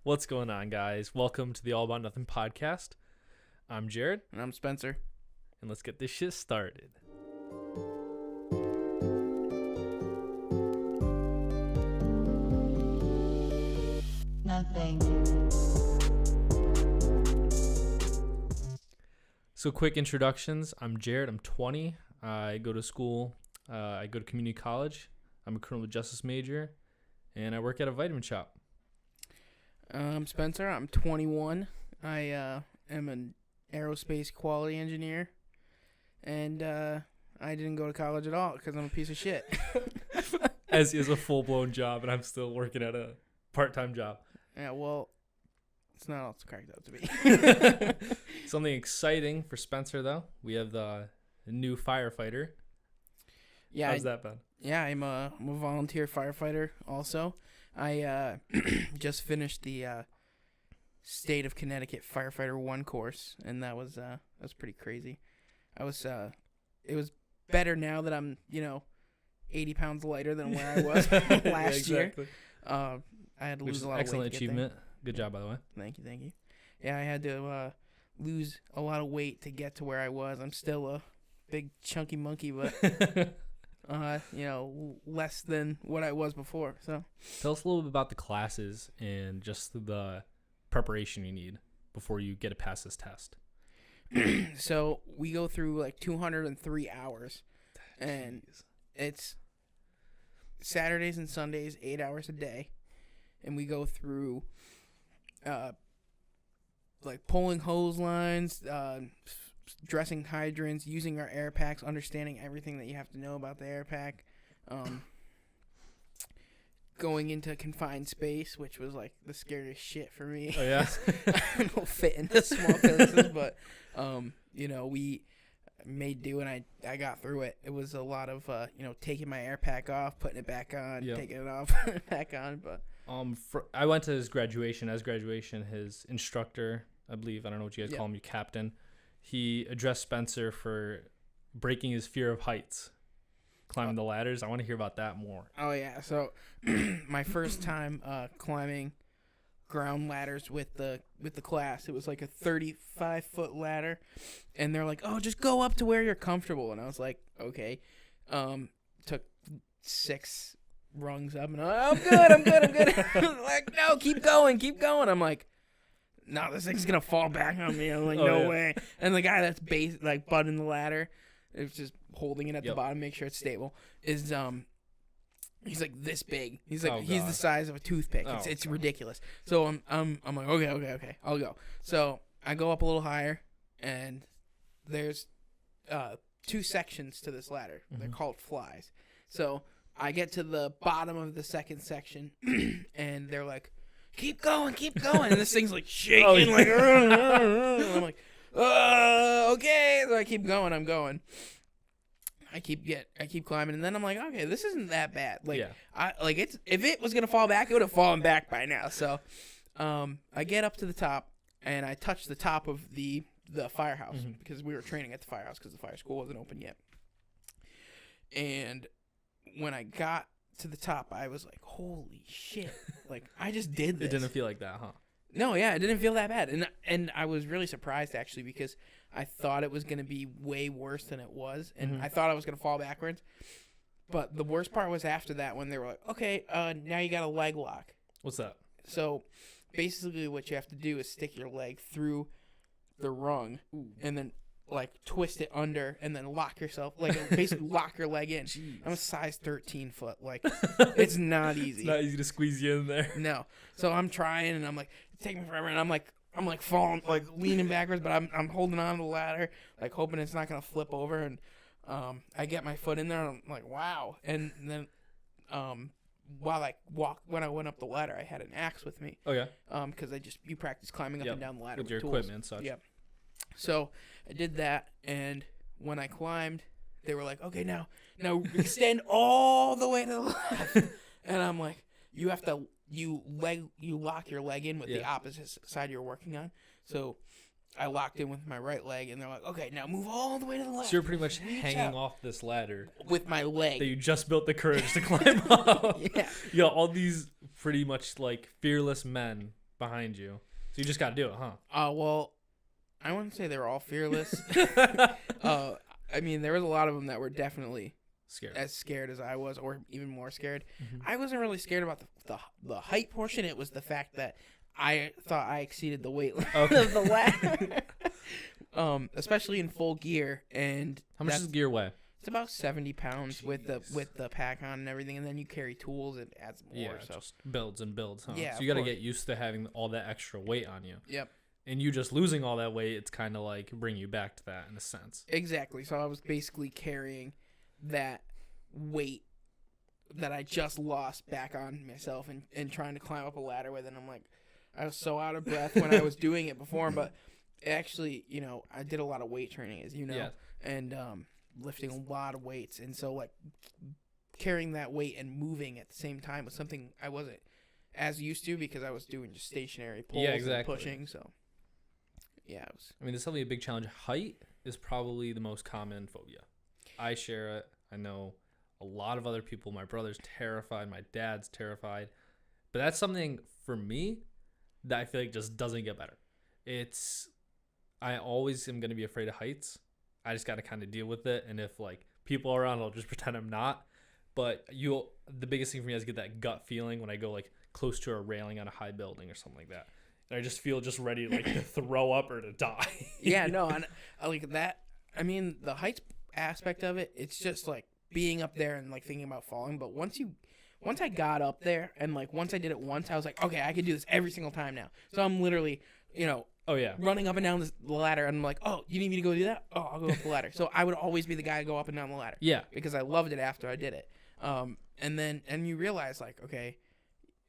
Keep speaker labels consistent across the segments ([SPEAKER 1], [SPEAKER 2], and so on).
[SPEAKER 1] What's going on, guys? Welcome to the All About Nothing podcast. I'm Jared,
[SPEAKER 2] And I'm Spencer.
[SPEAKER 1] and let's get this shit started.
[SPEAKER 3] Nothing.
[SPEAKER 1] So, quick introductions. I'm Jared. I'm 20. I go to school. I go to community college. I'm a criminal justice major, and I work at a vitamin shop.
[SPEAKER 2] I'm Spencer. I'm 21. I am an aerospace quality engineer. And I didn't go to college at all because I'm a piece of shit.
[SPEAKER 1] As is a full-blown job, and I'm still working at a part-time job.
[SPEAKER 2] Yeah, well, it's not all it's cracked up to be.
[SPEAKER 1] Something exciting for Spencer, though. We have the new firefighter.
[SPEAKER 2] Yeah,
[SPEAKER 1] How's that been?
[SPEAKER 2] Yeah, I'm a volunteer firefighter also. I just finished the State of Connecticut Firefighter 1 course, and that was pretty crazy. It was better now that I'm, 80 pounds lighter than where I was last year. I had to
[SPEAKER 1] Which
[SPEAKER 2] lose
[SPEAKER 1] is
[SPEAKER 2] a lot of weight.
[SPEAKER 1] excellent
[SPEAKER 2] to get there.
[SPEAKER 1] achievement. Good job, by the way.
[SPEAKER 2] Thank you. Yeah, I had to lose a lot of weight to get to where I was. I'm still a big chunky monkey, but less than what I was before. So
[SPEAKER 1] Tell us a little bit about the classes and just the preparation you need before you get to pass this test.
[SPEAKER 2] so we go through like 203 hours, and it's Saturdays and Sundays, 8 hours a day, and we go through like pulling hose lines, dressing hydrants, using our air packs, understanding everything that you have to know about the air pack, going into confined space, which was like the scariest shit for me.
[SPEAKER 1] Oh, yeah?
[SPEAKER 2] I don't fit into small places, but we made do, and I got through it. It was a lot of taking my air pack off, putting it back on,
[SPEAKER 1] Yep.
[SPEAKER 2] taking it off, putting it back on. But
[SPEAKER 1] I went to his graduation. As graduation, his instructor, I believe, I don't know what you guys
[SPEAKER 2] Yeah.
[SPEAKER 1] call him, your captain, he addressed Spencer for breaking his fear of heights, climbing the ladders. I want to hear about that more.
[SPEAKER 2] oh yeah, so my first time climbing ground ladders with the class, it was like a 35-foot ladder, and they're like, "Oh, just go up to where you're comfortable," and I was like, "Okay." Took 6 rungs up, and I'm good. Like, no, keep going. I'm like, no, this thing's gonna fall back on me. I'm like,
[SPEAKER 1] Oh,
[SPEAKER 2] no
[SPEAKER 1] yeah.
[SPEAKER 2] way. And the guy that's butting the ladder, it's just holding it at the
[SPEAKER 1] Yep.
[SPEAKER 2] bottom, make sure it's stable. Is he's like this big. He's like
[SPEAKER 1] Oh,
[SPEAKER 2] he's the
[SPEAKER 1] God.
[SPEAKER 2] size of a toothpick.
[SPEAKER 1] Oh,
[SPEAKER 2] It's
[SPEAKER 1] God.
[SPEAKER 2] ridiculous. So I'm like, okay, I'll go. So I go up a little higher, and there's 2 sections to this ladder. They're
[SPEAKER 1] Mhm.
[SPEAKER 2] called flies. So I get to the bottom of the second section, and they're like, keep going. And this thing's like shaking,
[SPEAKER 1] Oh, yeah.
[SPEAKER 2] like, and I'm like, okay. So I keep going. I'm going. I keep climbing, and then I'm like, okay, this isn't that bad. Like,
[SPEAKER 1] Yeah.
[SPEAKER 2] if it was gonna fall back, it would have fallen back by now. So, I get up to the top, and I touch the top of the firehouse
[SPEAKER 1] Mhm.
[SPEAKER 2] because we were training at the firehouse because the fire school wasn't open yet. And when I got to the top, I was like, holy shit! Like, I just did this.
[SPEAKER 1] It didn't feel like that, huh?
[SPEAKER 2] No, yeah, it didn't feel that bad, and I was really surprised actually because I thought it was gonna be way worse than it was, and
[SPEAKER 1] Mhm.
[SPEAKER 2] I thought I was gonna fall backwards. But the worst part was after that when they were like, okay, now you got a leg lock.
[SPEAKER 1] What's that?
[SPEAKER 2] So basically, what you have to do is stick your leg through the rung and then like twist it under and then lock yourself, like basically lock your leg in. I'm a size 13 foot, like it's not easy.
[SPEAKER 1] It's not easy to squeeze you in there.
[SPEAKER 2] No. So I'm trying, and I'm like, it's taking me forever, and I'm like falling, like leaning backwards, but I'm holding on to the ladder, like hoping it's not gonna flip over, and I get my foot in there, and I'm like, wow. And then when I went up the ladder, I had an axe with me,
[SPEAKER 1] Oh, yeah?
[SPEAKER 2] because you practice climbing up
[SPEAKER 1] Yep,
[SPEAKER 2] and down the ladder
[SPEAKER 1] with your
[SPEAKER 2] tools.
[SPEAKER 1] equipment and such.
[SPEAKER 2] Yep. So I did that, and when I climbed, they were like, okay, now extend all the way to the left. And I'm like, you lock your leg in with the
[SPEAKER 1] Yeah.
[SPEAKER 2] opposite side you're working on. So I locked in with my right leg, and they're like, okay, now move all the way to the left.
[SPEAKER 1] So you're pretty much
[SPEAKER 2] Reach
[SPEAKER 1] hanging
[SPEAKER 2] out.
[SPEAKER 1] off this ladder
[SPEAKER 2] With my leg.
[SPEAKER 1] that you just built the courage to climb up.
[SPEAKER 2] Yeah.
[SPEAKER 1] You got all these pretty much like fearless men behind you. So you just got to do it, huh?
[SPEAKER 2] Well, I wouldn't say they were all fearless. I mean, there was a lot of them that were definitely
[SPEAKER 1] Scared.
[SPEAKER 2] as scared as I was, or even more scared.
[SPEAKER 1] Mhm.
[SPEAKER 2] I wasn't really scared about the height portion. It was the fact that I thought I exceeded the weight limit
[SPEAKER 1] Okay.
[SPEAKER 2] of the ladder. Especially in full gear. And
[SPEAKER 1] How much does gear weigh?
[SPEAKER 2] it's about 70 pounds with
[SPEAKER 1] Jeez.
[SPEAKER 2] the pack on and everything, and then you carry tools, it adds more.
[SPEAKER 1] Yeah,
[SPEAKER 2] So
[SPEAKER 1] just builds and builds, huh?
[SPEAKER 2] Yeah,
[SPEAKER 1] So you got to
[SPEAKER 2] of course.
[SPEAKER 1] get used to having all that extra weight on you.
[SPEAKER 2] Yep.
[SPEAKER 1] And you just losing all that weight, it's kind of like bring you back to that in a sense.
[SPEAKER 2] Exactly. So I was basically carrying that weight that I just lost back on myself and trying to climb up a ladder with it. And I'm like, I was so out of breath when I was doing it before, but actually, I did a lot of weight training, as you know,
[SPEAKER 1] Yeah.
[SPEAKER 2] and lifting a lot of weights. And so, like, carrying that weight and moving at the same time was something I wasn't as used to because I was doing just stationary pulls and
[SPEAKER 1] exactly.
[SPEAKER 2] pushing. So, yeah, it was.
[SPEAKER 1] I mean, there's definitely a big challenge. Height is probably the most common phobia. I share it. I know a lot of other people. My brother's terrified. My dad's terrified. But that's something for me that I feel like just doesn't get better. I always am going to be afraid of heights. I just got to kind of deal with it. And if like people are around, I'll just pretend I'm not. But the biggest thing for me is get that gut feeling when I go like close to a railing on a high building or something like that. And I just feel just ready like to throw up or to die.
[SPEAKER 2] Yeah, no, and I like that. I mean, the heights aspect of it, it's just like being up there and like thinking about falling. But once I got up there and like once I did it once, I was like, okay, I could do this every single time now. So I'm literally,
[SPEAKER 1] Oh yeah.
[SPEAKER 2] running up and down the ladder, and I'm like, oh, you need me to go do that? Oh, I'll go up the ladder. So I would always be the guy to go up and down the ladder.
[SPEAKER 1] Yeah.
[SPEAKER 2] Because I loved it after I did it. And you realize like, okay,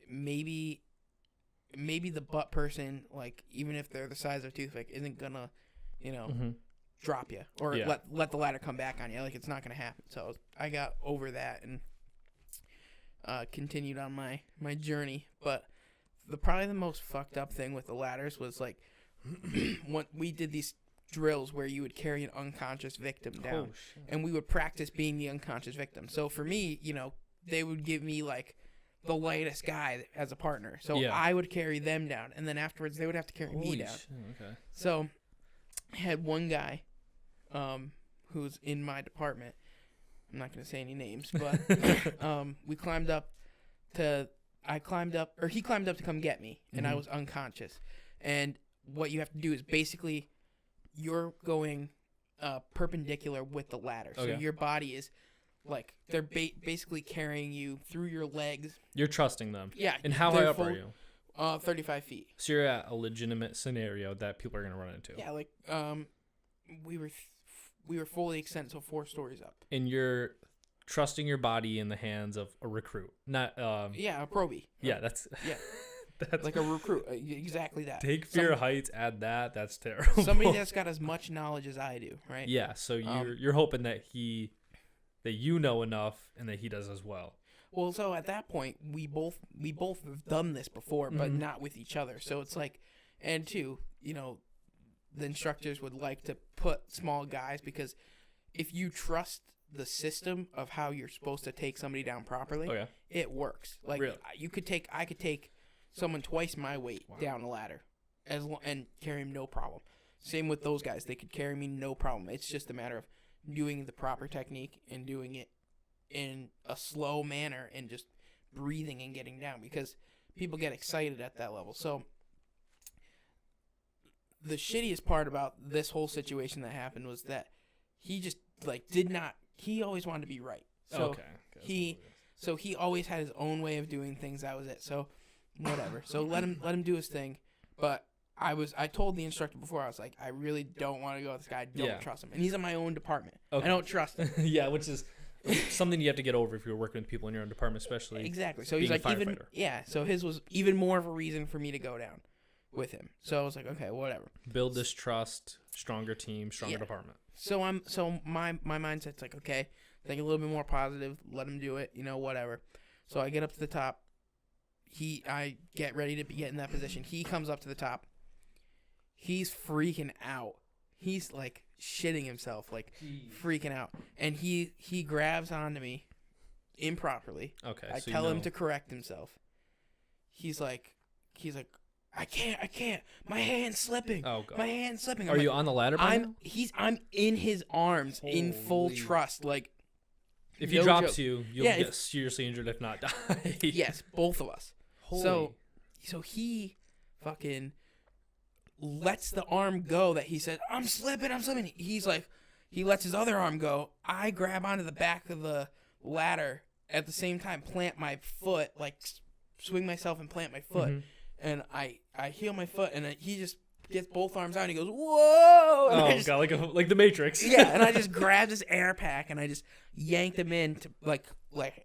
[SPEAKER 2] maybe the butt person, like even if they're the size of a toothpick, isn't gonna,
[SPEAKER 1] Mm-hmm.
[SPEAKER 2] drop you or
[SPEAKER 1] Yeah.
[SPEAKER 2] let the ladder come back on you. Like it's not gonna happen. So I got over that and continued on my journey. But probably the most fucked up thing with the ladders was like when we did these drills where you would carry an unconscious victim down,
[SPEAKER 1] Oh, shit.
[SPEAKER 2] and we would practice being the unconscious victim. So for me, they would give me like the lightest guy as a partner. So
[SPEAKER 1] Yeah.
[SPEAKER 2] I would carry them down, and then afterwards they would have to carry me
[SPEAKER 1] Holy
[SPEAKER 2] down.
[SPEAKER 1] shit, okay.
[SPEAKER 2] So I had one guy who's in my department. I'm not going to say any names, but he climbed up to come get me, and I
[SPEAKER 1] Mhm.
[SPEAKER 2] was unconscious. And what you have to do is basically you're going perpendicular with the ladder. So
[SPEAKER 1] Okay.
[SPEAKER 2] your body is like they're basically carrying you through your legs.
[SPEAKER 1] You're trusting them.
[SPEAKER 2] Yeah.
[SPEAKER 1] And how high
[SPEAKER 2] they're
[SPEAKER 1] up are you?
[SPEAKER 2] 35 feet.
[SPEAKER 1] So you're at a legitimate scenario that people are going to run into.
[SPEAKER 2] Yeah, like we were fully extended, so 4 stories up.
[SPEAKER 1] And you're trusting your body in the hands of a recruit. Not
[SPEAKER 2] Yeah, a probie.
[SPEAKER 1] yeah, that's
[SPEAKER 2] Yeah.
[SPEAKER 1] that's
[SPEAKER 2] Like a recruit. Exactly that.
[SPEAKER 1] take fear of heights, add that. That's terrible.
[SPEAKER 2] Somebody that's got as much knowledge as I do, right?
[SPEAKER 1] Yeah, so you're hoping that you know enough and that he does as well.
[SPEAKER 2] Well, so at that point, we both have done this before, but
[SPEAKER 1] Mhm.
[SPEAKER 2] not with each other. So it's like, and two, the instructors would like to put small guys because if you trust the system of how you're supposed to take somebody down properly,
[SPEAKER 1] Oh yeah.
[SPEAKER 2] it works. Like
[SPEAKER 1] Really?
[SPEAKER 2] I could take someone twice my weight
[SPEAKER 1] Wow.
[SPEAKER 2] down a ladder, and carry him no problem. Same with those guys; they could carry me no problem. It's just a matter of doing the proper technique and doing it in a slow manner and just breathing and getting down because people get excited at that level. So the shittiest part about this whole situation that happened was that he just he always wanted to be right. So
[SPEAKER 1] okay.
[SPEAKER 2] so he always had his own way of doing things. That was it. So whatever. So let him do his thing. But I told the instructor before, I was like, I really don't want to go with this guy. I don't
[SPEAKER 1] Yeah.
[SPEAKER 2] trust him. And he's in my own department.
[SPEAKER 1] Okay.
[SPEAKER 2] I don't trust him.
[SPEAKER 1] Yeah, which is something you have to get over if you're working with people in your own department, especially.
[SPEAKER 2] Exactly. So he's
[SPEAKER 1] being a
[SPEAKER 2] like,
[SPEAKER 1] firefighter.
[SPEAKER 2] so his was even more of a reason for me to go down with him. So I was like, okay, whatever.
[SPEAKER 1] Build this trust, stronger team, stronger
[SPEAKER 2] Yeah.
[SPEAKER 1] department.
[SPEAKER 2] So my mindset's like, okay, think a little bit more positive, let him do it, whatever. So I get up to the top. I get ready to get in that position. He comes up to the top. He's freaking out. He's like shitting himself, like freaking out. And he grabs onto me improperly.
[SPEAKER 1] Okay.
[SPEAKER 2] I
[SPEAKER 1] so
[SPEAKER 2] tell him to correct himself. He's like, I can't. My hand's slipping.
[SPEAKER 1] Oh god.
[SPEAKER 2] My hand's slipping.
[SPEAKER 1] Are you on the ladder by now?
[SPEAKER 2] I'm in his arms in full
[SPEAKER 1] Holy.
[SPEAKER 2] trust. Like,
[SPEAKER 1] If he
[SPEAKER 2] no
[SPEAKER 1] drops
[SPEAKER 2] joke.
[SPEAKER 1] you, you'll
[SPEAKER 2] Yeah,
[SPEAKER 1] get seriously injured, if not die.
[SPEAKER 2] yes, both of us.
[SPEAKER 1] Holy.
[SPEAKER 2] So he fucking lets the arm go that he said, I'm slipping. He's like, he lets his other arm go. I grab onto the back of the ladder at the same time, plant my foot, like swing myself and plant my foot.
[SPEAKER 1] Mhm.
[SPEAKER 2] And I heel my foot, and he just gets both arms out, and he goes, whoa! And I
[SPEAKER 1] Oh
[SPEAKER 2] just,
[SPEAKER 1] god, like the Matrix.
[SPEAKER 2] yeah, and I just grabbed his air pack, and I just yanked him in to, like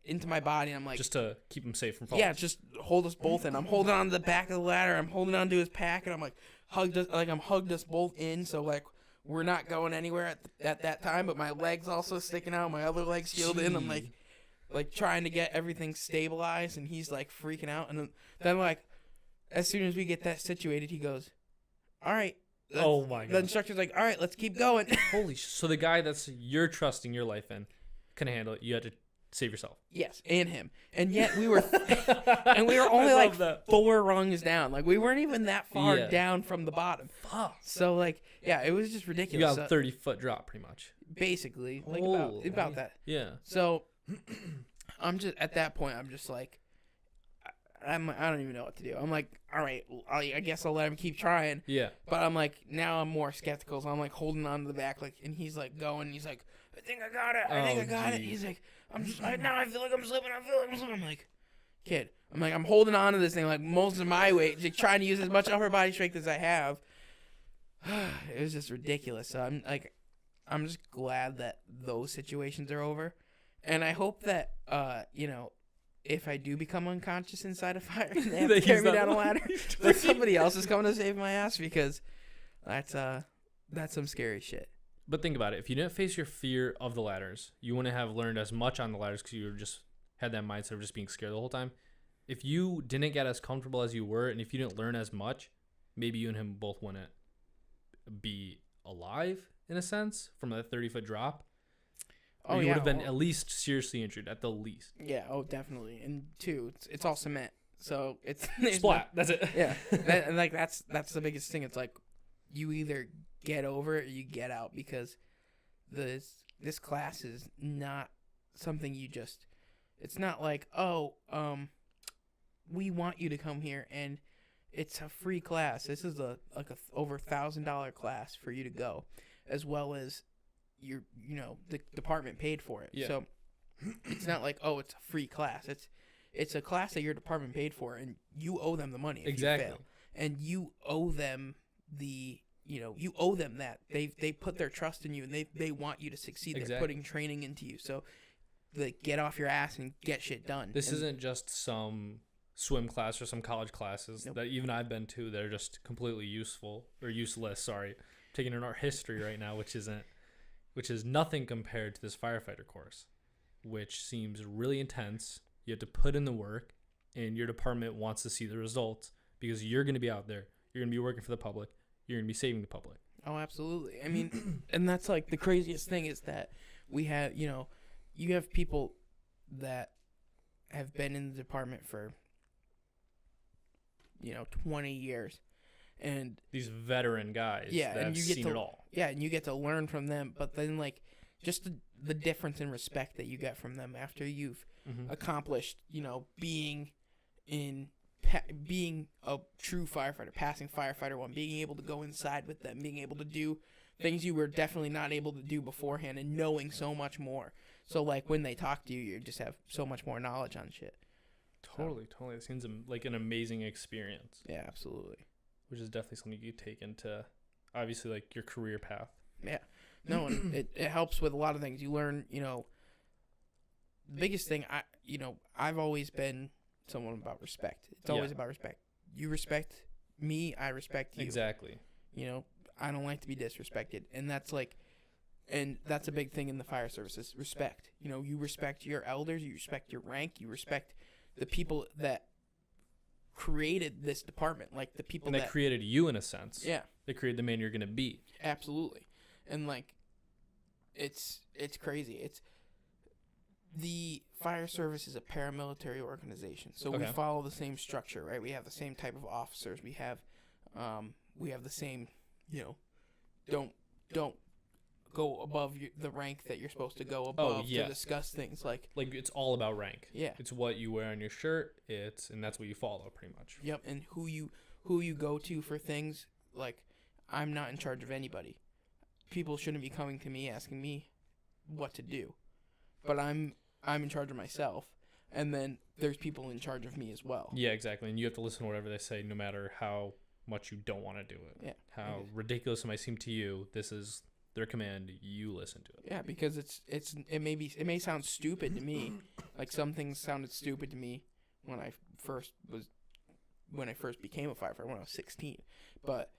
[SPEAKER 2] into my body, and I'm like,
[SPEAKER 1] Just to keep him safe from falling.
[SPEAKER 2] yeah, just hold us both in. I'm holding on to the back of the ladder. I'm holding on to his pack, and I'm like, I'm hugged us both in, so like we're not going anywhere at that time. But my legs also sticking out, my other legs healed in. I'm like trying to get everything stabilized, and he's like freaking out. And then like as soon as we get that situated, he goes, "All right."
[SPEAKER 1] Oh my
[SPEAKER 2] The
[SPEAKER 1] god.
[SPEAKER 2] instructor's like, "All right, let's keep going."
[SPEAKER 1] Holy so the guy that's you're trusting your life in couldn't handle it. You had to save yourself.
[SPEAKER 2] Yes, and him. And yet we were and we were only
[SPEAKER 1] I
[SPEAKER 2] like
[SPEAKER 1] love that.
[SPEAKER 2] 4 rungs down. Like we weren't even that far
[SPEAKER 1] Yeah.
[SPEAKER 2] down from the bottom.
[SPEAKER 1] Fuck.
[SPEAKER 2] So like, yeah, it was just
[SPEAKER 1] You
[SPEAKER 2] ridiculous.
[SPEAKER 1] got a
[SPEAKER 2] So,
[SPEAKER 1] 30-foot drop pretty much.
[SPEAKER 2] basically, like
[SPEAKER 1] Holy.
[SPEAKER 2] about that.
[SPEAKER 1] Yeah.
[SPEAKER 2] So I'm just at that point. I'm just like, I don't even know what to do. I'm like, all right, I guess I'll let him keep trying.
[SPEAKER 1] Yeah.
[SPEAKER 2] But I'm like, now I'm more skeptical. So I'm like holding on to the back, like, and he's like going. He's like, I think I got it. I think
[SPEAKER 1] Oh,
[SPEAKER 2] I got it.
[SPEAKER 1] geez.
[SPEAKER 2] He's like, now I feel like I'm slipping. I'm like, kid. I'm holding on to this thing like most of my weight, like trying to use as much upper body strength as I have. It was just ridiculous. So I'm just glad that those situations are over, and I hope that if I do become unconscious inside a fire and they have to
[SPEAKER 1] That
[SPEAKER 2] carry
[SPEAKER 1] he's
[SPEAKER 2] me
[SPEAKER 1] not-
[SPEAKER 2] down a ladder, that somebody else is coming to save my ass, because that's some scary shit.
[SPEAKER 1] But think about it. If you didn't face your fear of the ladders, you wouldn't have learned as much on the ladders because you just had that mindset of just being scared the whole time. If you didn't get as comfortable as you were, and if you didn't learn as much, maybe you and him both wouldn't be alive in a sense from a 30-foot drop. Or you would have been at least seriously injured at the least.
[SPEAKER 2] Yeah, definitely. And 2, it's all cement, so it's
[SPEAKER 1] Splat. That's it.
[SPEAKER 2] Yeah, and like that's the biggest thing. It's like you either get over it or you get out, because this class is not something you just. It's not like, we want you to come here and it's a free class. This is a over $1,000 class for you to go, as well as the department paid for it.
[SPEAKER 1] Yeah.
[SPEAKER 2] So it's not like, it's a free class. It's a class that your department paid for, and you owe them the money if
[SPEAKER 1] Exactly.
[SPEAKER 2] you fail. And you owe them you owe them that. They put their trust in you, and they want you to succeed.
[SPEAKER 1] Exactly.
[SPEAKER 2] They're putting training into you. So get off your ass and get shit done.
[SPEAKER 1] This
[SPEAKER 2] And-
[SPEAKER 1] isn't just some swim class or some college classes
[SPEAKER 2] Nope.
[SPEAKER 1] that even I've been to that are just completely useful or useless. Sorry, I'm taking an art history right now, which is nothing compared to this firefighter course, which seems really intense. You have to put in the work, and your department wants to see the results because you're going to be out there. You're going to be working for the public. You're going to be saving the public.
[SPEAKER 2] Oh, absolutely. I mean, and that's like the craziest thing is that we have, you have people that have been in the department for, 20 years. And
[SPEAKER 1] These veteran guys
[SPEAKER 2] Yeah,
[SPEAKER 1] that
[SPEAKER 2] and
[SPEAKER 1] have
[SPEAKER 2] you get
[SPEAKER 1] seen
[SPEAKER 2] to-
[SPEAKER 1] it all.
[SPEAKER 2] yeah, and you get to learn from them, but then like just the difference in respect that you get from them after you've
[SPEAKER 1] Mm-hmm.
[SPEAKER 2] accomplished, being a true firefighter, passing firefighter 1, being able to go inside with them, being able to do things you were definitely not able to do beforehand, and knowing so much more. So like when they talk to you, you just have so much more knowledge on shit.
[SPEAKER 1] Totally. It seems like an amazing experience,
[SPEAKER 2] Yeah, absolutely.
[SPEAKER 1] which is definitely something you take into, obviously, like your career path.
[SPEAKER 2] Yeah. No, and it helps with a lot of things. You learn, the biggest thing I've always been someone about respect. It's always
[SPEAKER 1] Yeah.
[SPEAKER 2] about respect. You respect me, I respect you.
[SPEAKER 1] Exactly.
[SPEAKER 2] I don't like to be disrespected, and that's a big thing in the fire services. Respect. You respect your elders, you respect your rank, you respect the people that created this department, like the people
[SPEAKER 1] And they created you in a sense.
[SPEAKER 2] yeah,
[SPEAKER 1] They created the man you're going to be.
[SPEAKER 2] absolutely. And like it's crazy. the fire service is a paramilitary organization, so we
[SPEAKER 1] Okay.
[SPEAKER 2] follow the same structure, right? We have the same type of officers. We have the same, don't go above the rank that you're supposed to go above
[SPEAKER 1] yeah.
[SPEAKER 2] to discuss things like.
[SPEAKER 1] Like, it's all about rank.
[SPEAKER 2] Yeah.
[SPEAKER 1] It's what you wear on your shirt. And that's what you follow, pretty much.
[SPEAKER 2] Yep, and who you go to for things. Like, I'm not in charge of anybody. People shouldn't be coming to me asking me what to do, but I'm in charge of myself, and then there's people in charge of me as well.
[SPEAKER 1] Yeah, exactly. And you have to listen to whatever they say, no matter how much you don't want to do it.
[SPEAKER 2] Yeah.
[SPEAKER 1] How ridiculous it might seem to you. This is their command. You listen to it.
[SPEAKER 2] Yeah, because it may sound stupid to me. Like, some things sounded stupid to me when I first became a firefighter when I was 16. But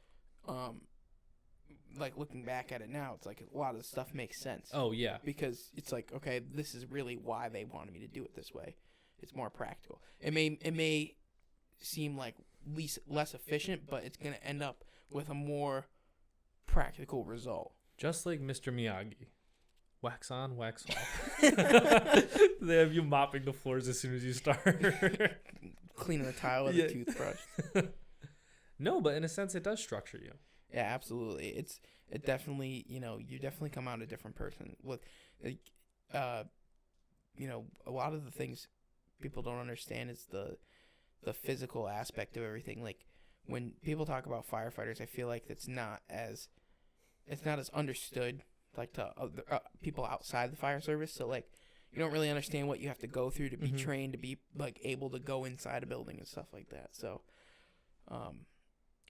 [SPEAKER 2] like, looking back at it now, it's like a lot of the stuff makes sense.
[SPEAKER 1] Oh, yeah.
[SPEAKER 2] Because it's like, okay, this is really why they wanted me to do it this way. It's more practical. It may seem like less efficient, but it's going to end up with a more practical result.
[SPEAKER 1] Just like Mr. Miyagi. Wax on, wax off. They have you mopping the floors as soon as you start.
[SPEAKER 2] Cleaning the tile with a toothbrush.
[SPEAKER 1] No, but in a sense, it does structure you.
[SPEAKER 2] Yeah, absolutely. It definitely, you definitely come out a different person with, a lot of the things people don't understand is the physical aspect of everything. Like, when people talk about firefighters, I feel like it's not as understood, like, to other, people outside the fire service. So, like, you don't really understand what you have to go through to be trained to be, like, able to go inside a building and stuff like that. So,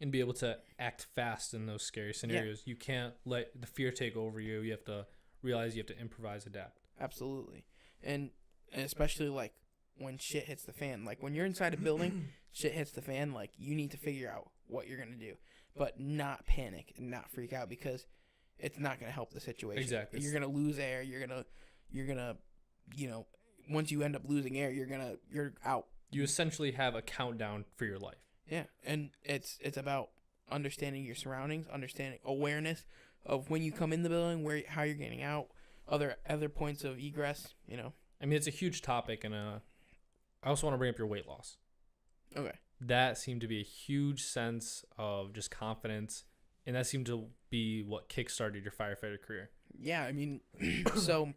[SPEAKER 1] and be able to act fast in those scary scenarios. Yeah. You can't let the fear take over you. You have to realize you have to improvise, adapt.
[SPEAKER 2] Absolutely. And especially, like, when shit hits the fan. Like, when you're inside a building, shit hits the fan, like, you need to figure out what you're going to do. But not panic and not freak out, because it's not going to help the situation.
[SPEAKER 1] Exactly.
[SPEAKER 2] You're going to lose air. You're going to, once you end up losing air, you're out.
[SPEAKER 1] You essentially have a countdown for your life.
[SPEAKER 2] Yeah, and it's about understanding your surroundings, understanding awareness of when you come in the building, how you're getting out, other points of egress.
[SPEAKER 1] I mean, it's a huge topic, and I also want to bring up your weight loss.
[SPEAKER 2] Okay.
[SPEAKER 1] That seemed to be a huge sense of just confidence, and that seemed to be what kickstarted your firefighter career.
[SPEAKER 2] Yeah, I mean, so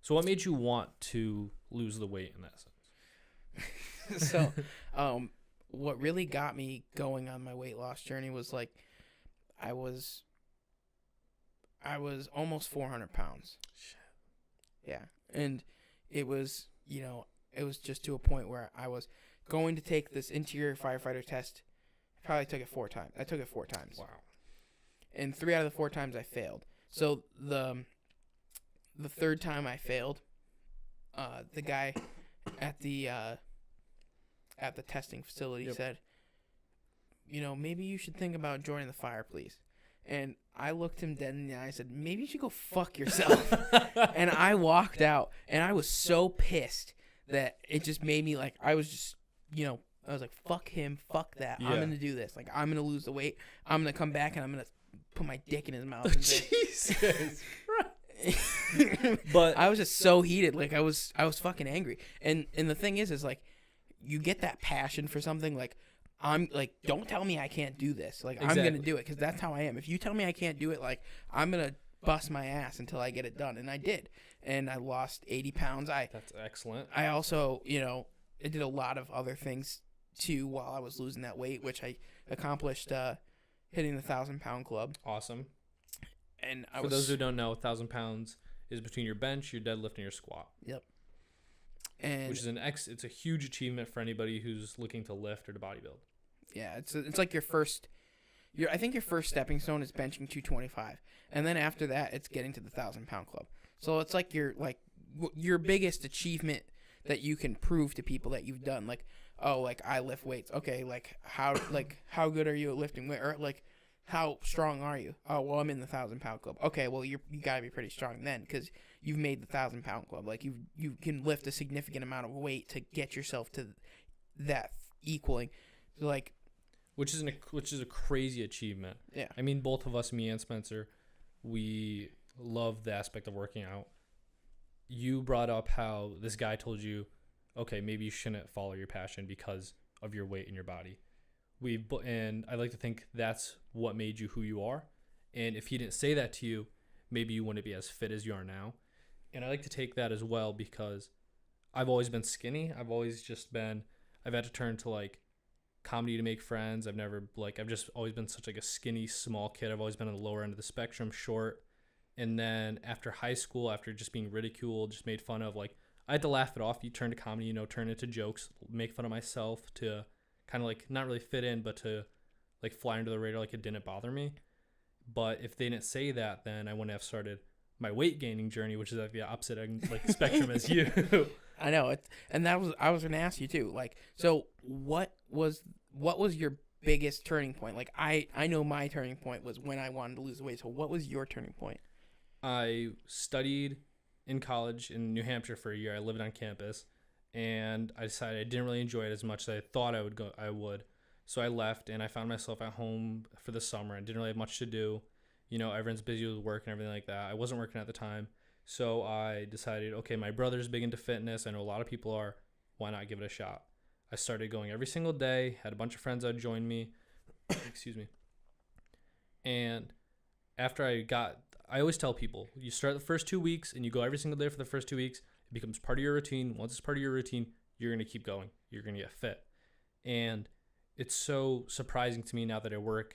[SPEAKER 1] what made you want to lose the weight in that sense?
[SPEAKER 2] So, what really got me going on my weight loss journey was, like, I was almost 400 pounds. Shit. Yeah. And it was, it was just to a point where I was going to take this interior firefighter test. I probably took it 4 times. I took it 4 times.
[SPEAKER 1] Wow.
[SPEAKER 2] And 3 out of the 4 times I failed. So the third time I failed, the guy at the testing facility said, maybe you should think about joining the fire, please. And I looked him dead in the eye and said, maybe you should go fuck yourself. And I walked out, and I was so pissed that it just made me, like, I was just, I was like, fuck him, fuck that. Yeah. I'm going to do this. Like, I'm going to lose the weight. I'm going to come back, and I'm going to put my dick in his mouth. And
[SPEAKER 1] Jesus.
[SPEAKER 2] But I was just so heated. Like, I was fucking angry. And the thing is like, you get that passion for something. Like, I'm like, don't tell me I can't do this. Like, exactly. I'm going to do it, because that's how I am. If you tell me I can't do it, like, I'm going to bust my ass until I get it done. And I did. And I lost 80 pounds.
[SPEAKER 1] That's excellent.
[SPEAKER 2] I also, I did a lot of other things too while I was losing that weight, which I accomplished hitting the 1,000-pound club.
[SPEAKER 1] Awesome.
[SPEAKER 2] And
[SPEAKER 1] for those who don't know, 1,000 pounds is between your bench, your deadlift, and your squat.
[SPEAKER 2] Yep. And
[SPEAKER 1] which is it's a huge achievement for anybody who's looking to lift or to bodybuild.
[SPEAKER 2] Yeah, it's like your first stepping stone is benching 225, and then after that it's getting to the 1,000-pound club. So it's like your biggest achievement that you can prove to people that you've done. Like, oh, like, I lift weights. Okay, like, how good are you at lifting weight? Or, like, how strong are you? Oh, well, I'm in the 1,000-pound club. Okay, well, you gotta be pretty strong then, because you've made the 1,000-pound club. Like, you can lift a significant amount of weight to get yourself to that equaling. So, like,
[SPEAKER 1] which is a crazy achievement.
[SPEAKER 2] Yeah.
[SPEAKER 1] I mean, both of us, me and Spencer, we love the aspect of working out. you brought up how this guy told you, okay, maybe you shouldn't follow your passion because of your weight in your body. And I like to think that's what made you who you are. And if he didn't say that to you, maybe you wouldn't be as fit as you are now. And I like to take that as well because I've always been skinny. I've had to turn to like comedy to make friends. I've just always been such like a skinny, small kid. I've always been on the lower end of the spectrum, short. And then after high school, after just being ridiculed, just made fun of, like, I had to laugh it off. You turn to comedy, turn into jokes, make fun of myself to kind of like not really fit in, but to like fly under the radar, like it didn't bother me. But if they didn't say that, then I wouldn't have started my weight gaining journey, which is like the opposite like spectrum as you.
[SPEAKER 2] I know it, and I was gonna ask you too. Like, so what was your biggest turning point? Like, I know my turning point was when I wanted to lose weight. So what was your turning point?
[SPEAKER 1] I studied in college in New Hampshire for a year. I lived on campus, and I decided I didn't really enjoy it as much as I thought I would. So I left, and I found myself at home for the summer. I didn't really have much to do. Everyone's busy with work and everything like that. I wasn't working at the time. So I decided, okay, my brother's big into fitness. I know a lot of people are. Why not give it a shot? I started going every single day. Had a bunch of friends that would join me. Excuse me. And after I always tell people, you start the first 2 weeks and you go every single day for the first 2 weeks. It becomes part of your routine. Once it's part of your routine, you're going to keep going. You're going to get fit. And it's so surprising to me now that I work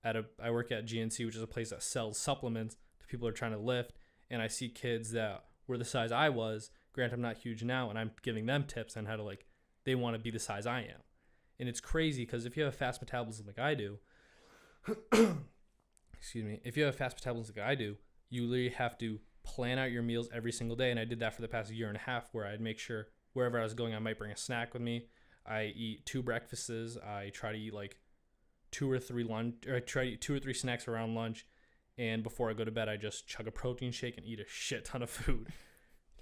[SPEAKER 1] at GNC, which is a place that sells supplements to people who are trying to lift. And I see kids that were the size I was. Granted, I'm not huge now, and I'm giving them tips on how to, they want to be the size I am. And it's crazy because if you have a fast metabolism like I do, excuse me, if you have a fast metabolism like I do, you literally have to plan out your meals every single day. And I did that for the past year and a half, where I'd make sure wherever I was going, I might bring a snack with me. I eat 2 breakfasts. I try to eat 2 or 3 snacks around lunch. And before I go to bed, I just chug a protein shake and eat a shit ton of food.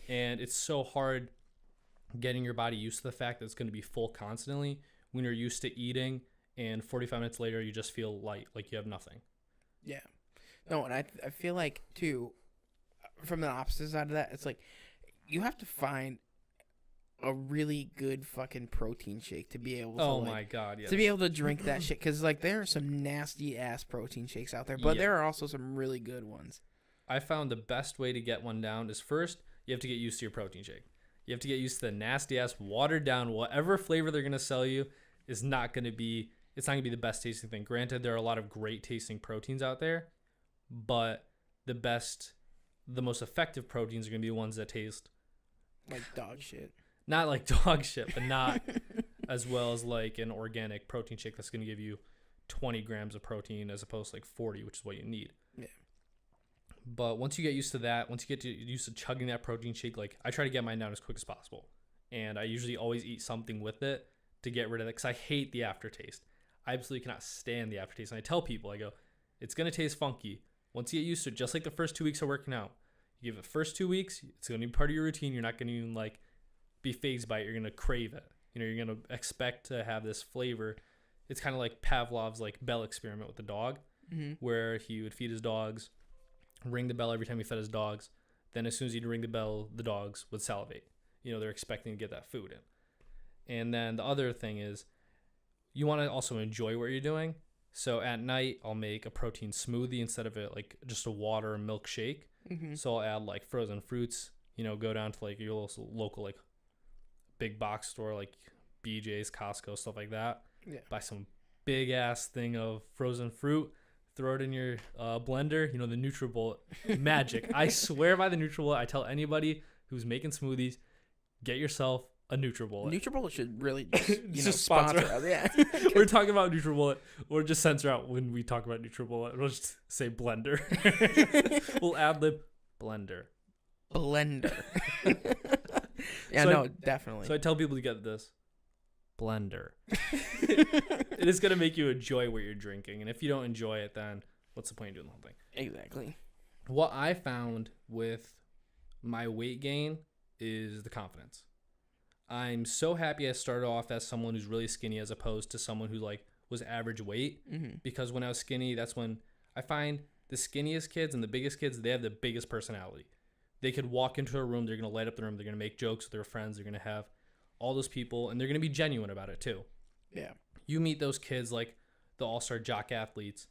[SPEAKER 1] And it's so hard getting your body used to the fact that it's going to be full constantly when you're used to eating, and 45 minutes later, you just feel light, like you have nothing.
[SPEAKER 2] Yeah. No, and I feel like, too, from the opposite side of that, it's like you have to find a really good fucking protein shake to be able to
[SPEAKER 1] my God, yes.
[SPEAKER 2] To be able to drink that shit, because there are some nasty ass protein shakes out there, but there are also some really good ones.
[SPEAKER 1] I found the best way to get one down is, first you have to get used to your protein shake. You have to get used to the nasty ass watered down, whatever flavor they're going to sell you is not going to be the best tasting thing. Granted, there are a lot of great tasting proteins out there, but the most effective proteins are going to be the ones that taste
[SPEAKER 2] like dog shit.
[SPEAKER 1] Not like dog shit, but not as well as like an organic protein shake that's going to give you 20 grams of protein as opposed to 40, which is what you need.
[SPEAKER 2] Yeah.
[SPEAKER 1] But once you get used to that, once you get used to chugging that protein shake, I try to get mine down as quick as possible. And I usually always eat something with it to get rid of it, because I hate the aftertaste. I absolutely cannot stand the aftertaste. And I tell people, I go, it's going to taste funky. Once you get used to it, just like the first 2 weeks of working out, you give it the first 2 weeks, it's going to be part of your routine. You're not going to even be phased by it. You're going to crave it. You're going to expect to have this flavor. It's kind of like Pavlov's Bell experiment with the dog, where he would feed his dogs, ring the bell every time he fed his dogs. Then as soon as he'd ring the bell, the dogs would salivate. They're expecting to get that food in. And then the other thing is, you want to also enjoy what you're doing. So at night, I'll make a protein smoothie instead of just a water or milk shake. So I'll add frozen fruits, go down to your local big box store like BJ's, Costco, stuff like that.
[SPEAKER 2] Yeah.
[SPEAKER 1] Buy some big ass thing of frozen fruit, throw it in your blender. The NutriBullet magic. I swear by the NutriBullet. I tell anybody who's making smoothies, get yourself a NutriBullet.
[SPEAKER 2] NutriBullet should really
[SPEAKER 1] just
[SPEAKER 2] sponsor us. Yeah.
[SPEAKER 1] We're talking about NutriBullet. Or just censor out when we talk about NutriBullet. We'll just say blender. We'll add the blender.
[SPEAKER 2] Yeah,
[SPEAKER 1] so
[SPEAKER 2] no, definitely.
[SPEAKER 1] So I tell people to get this blender. It is going to make you enjoy what you're drinking. And if you don't enjoy it, then what's the point of doing the whole thing?
[SPEAKER 2] Exactly.
[SPEAKER 1] What I found with my weight gain is the confidence. I'm so happy I started off as someone who's really skinny as opposed to someone who was average weight. Because when I was skinny, that's when I find the skinniest kids and the biggest kids, they have the biggest personality. they could walk into a room, they're going to light up the room, they're going to make jokes with their friends, they're going to have all those people, and they're going to be genuine about it too.
[SPEAKER 2] Yeah.
[SPEAKER 1] You meet those kids like the all-star jock athletes.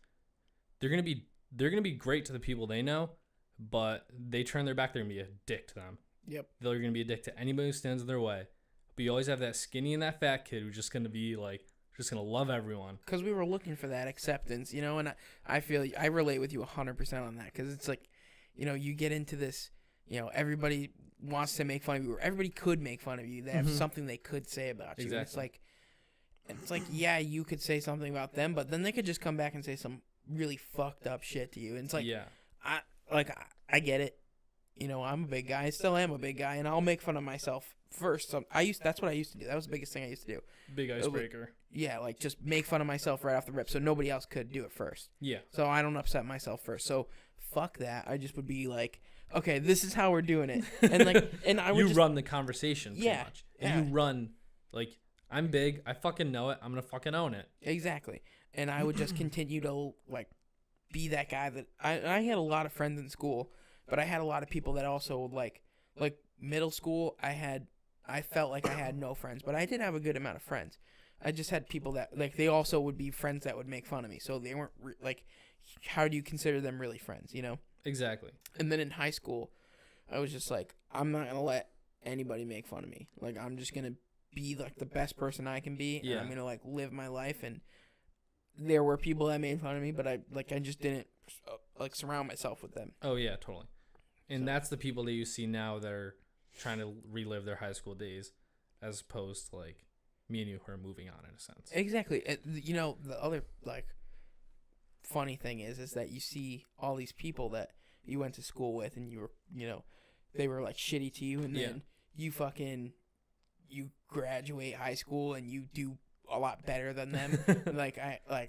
[SPEAKER 1] They're going to be great to the people they know, but they turn their back, they're going to be a dick to them.
[SPEAKER 2] Yep.
[SPEAKER 1] They're going to be a dick to anybody who stands in their way. But you always have that skinny and that fat kid who's just going to be like, just going to love everyone.
[SPEAKER 2] Because we were looking for that acceptance, you know, and I feel I relate with you 100% on that. Because it's like, you know, you get into this, you know, everybody wants to make fun of you, or everybody could make fun of you. They have something they could say about you.
[SPEAKER 1] Exactly.
[SPEAKER 2] It's like, yeah, you could say something about them, but then they could just come back and say some really fucked up shit to you. And it's like,
[SPEAKER 1] yeah.
[SPEAKER 2] I get it. You know, I'm a big guy. I still am a big guy, and I'll make fun of myself first. So that's what I used to do. That was the biggest thing I used to do.
[SPEAKER 1] Big icebreaker.
[SPEAKER 2] Yeah, like just make fun of myself right off the rip, so nobody else could do it first.
[SPEAKER 1] Yeah.
[SPEAKER 2] So I don't upset myself first. So fuck that. I just would be like, okay, this is how we're doing it, and like, and I would
[SPEAKER 1] you
[SPEAKER 2] just
[SPEAKER 1] run the conversation. Pretty
[SPEAKER 2] Yeah,
[SPEAKER 1] much. And you run like, I'm big. I fucking know it. I'm gonna fucking own it.
[SPEAKER 2] exactly, and I would just continue to like be that guy that I had a lot of friends in school, but I had a lot of people that also like middle school. I felt like I had no friends, but I did have a good amount of friends. I just had people that like they also would be friends that would make fun of me, so they weren't like, how do you consider them really friends, you know?
[SPEAKER 1] Exactly.
[SPEAKER 2] And then in high school, I was just like, I'm not gonna let anybody make fun of me. Like, I'm just gonna be like the best person I can be, and
[SPEAKER 1] Yeah.
[SPEAKER 2] I'm gonna like live my life. And there were people that made fun of me, but I just didn't like surround myself with them.
[SPEAKER 1] Oh yeah, totally. And
[SPEAKER 2] So-
[SPEAKER 1] that's the people that you see now that are trying to relive their high school days, as opposed to like me and you who are moving on in a sense.
[SPEAKER 2] Exactly. You know, the other like funny thing is that you see all these people that you went to school with, and you were, you know, they were like shitty to you, and then you graduate high school and you do a lot better than them. like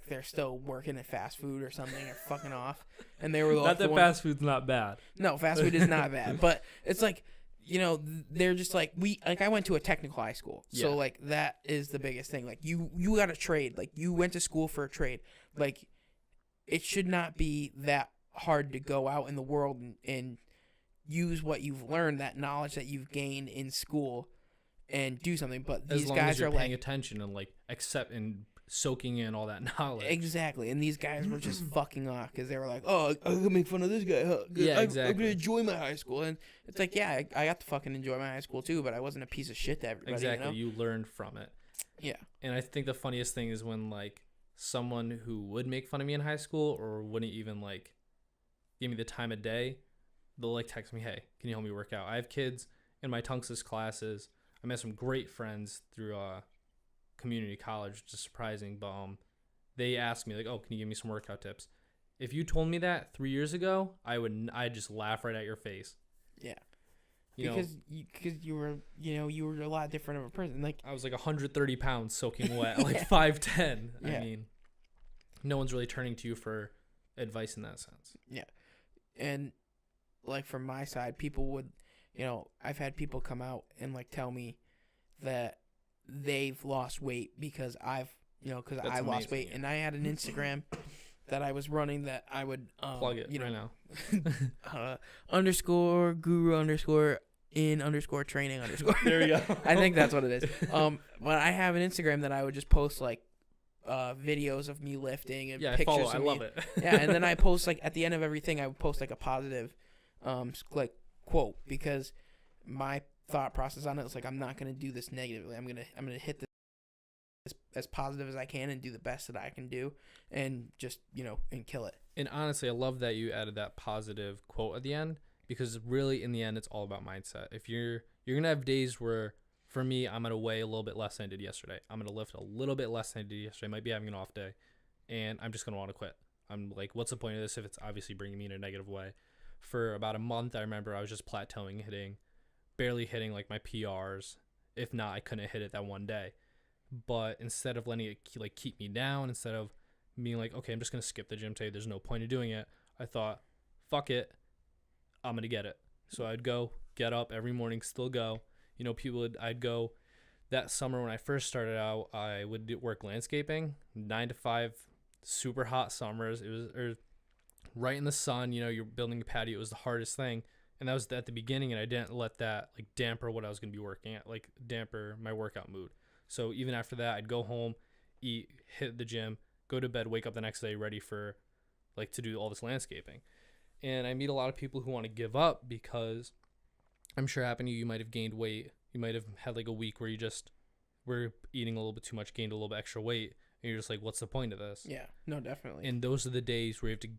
[SPEAKER 2] they're still working at fast food or something, or fucking off, and they were
[SPEAKER 1] Not that fast food's not bad.
[SPEAKER 2] No, fast food is not bad, but it's like, you know, they're just like, I went to a technical high school, so
[SPEAKER 1] Yeah.
[SPEAKER 2] like that is the biggest thing. Like you got a trade, like you went to school for a trade. Like it should not be that hard to go out in the world and use what you've learned, that knowledge that you've gained in school, and do something. But these
[SPEAKER 1] As long
[SPEAKER 2] guys
[SPEAKER 1] as you're
[SPEAKER 2] are
[SPEAKER 1] paying
[SPEAKER 2] like,
[SPEAKER 1] attention and like accept and soaking in all that knowledge.
[SPEAKER 2] exactly, and these guys were just fucking off because they were like, oh, I'm gonna make fun of this guy. Huh?
[SPEAKER 1] Yeah,
[SPEAKER 2] I'm
[SPEAKER 1] exactly.
[SPEAKER 2] gonna enjoy my high school, and it's like, yeah, I got to fucking enjoy my high school too, but I wasn't a piece of shit to everybody.
[SPEAKER 1] Exactly.
[SPEAKER 2] You know?
[SPEAKER 1] You learned from it.
[SPEAKER 2] Yeah.
[SPEAKER 1] And I think the funniest thing is when like someone who would make fun of me in high school or wouldn't even like give me the time of day, they'll like text me, hey, can you help me work out? I have kids in my Tunxus classes. I met some great friends through community college, which is surprising, but they asked me like, oh, can you give me some workout tips? If you told me that 3 years ago, I'd just laugh right at your face.
[SPEAKER 2] Yeah.
[SPEAKER 1] You know,
[SPEAKER 2] Because you were, you know, you were a lot different of a person. Like,
[SPEAKER 1] I was like 130 pounds soaking wet, like 5'10".
[SPEAKER 2] Yeah.
[SPEAKER 1] I mean, no one's really turning to you for advice in that sense.
[SPEAKER 2] yeah. And like from my side, people would, you know, I've had people come out and like tell me that they've lost weight because I've, you know, because
[SPEAKER 1] That's
[SPEAKER 2] I lost
[SPEAKER 1] amazing,
[SPEAKER 2] weight,
[SPEAKER 1] yeah.
[SPEAKER 2] and I had an Instagram that I was running that I would
[SPEAKER 1] Plug it
[SPEAKER 2] you
[SPEAKER 1] right
[SPEAKER 2] know,
[SPEAKER 1] now.
[SPEAKER 2] underscore guru underscore in underscore training underscore.
[SPEAKER 1] There we go.
[SPEAKER 2] I think that's what it is. But I have an Instagram that I would just post like videos of me lifting and
[SPEAKER 1] Yeah, I
[SPEAKER 2] pictures
[SPEAKER 1] follow.
[SPEAKER 2] of
[SPEAKER 1] I
[SPEAKER 2] me.
[SPEAKER 1] love it.
[SPEAKER 2] Yeah, and then I post like at the end of everything, I would post like a positive like quote, because my thought process on it is like, I'm not gonna do this negatively. I'm gonna hit this as positive as I can and do the best that I can do, and just, you know, and kill it.
[SPEAKER 1] And honestly, I love that you added that positive quote at the end, because really in the end, it's all about mindset. If you're gonna have days where, for me, I'm gonna weigh a little bit less than I did yesterday. I'm gonna lift a little bit less than I did yesterday. I might be having an off day, and I'm just gonna want to quit. I'm like, what's the point of this if it's obviously bringing me in a negative way? For about a month, I remember I was just plateauing, barely hitting like my PRs. If not, I couldn't hit it that one day. But instead of letting it like keep me down, instead of being like, okay, I'm just gonna skip the gym today, there's no point in doing it, I thought, fuck it, I'm gonna get it. So I'd go, get up every morning, still go. You know, I'd go. That summer when I first started out, I would work landscaping, 9 to 5, super hot summers. It was right in the sun. You know, you're building a patio. It was the hardest thing. And that was at the beginning, and I didn't let that like damper what I was going to be working at, like damper my workout mood. So even after that, I'd go home, eat, hit the gym, go to bed, wake up the next day ready for like to do all this landscaping. And I meet a lot of people who want to give up because I'm sure it happened to you. You might have gained weight. You might have had like a week where you just were eating a little bit too much, gained a little bit extra weight, and you're just like, what's the point of this?
[SPEAKER 2] Yeah, no, definitely.
[SPEAKER 1] And those are the days where you have to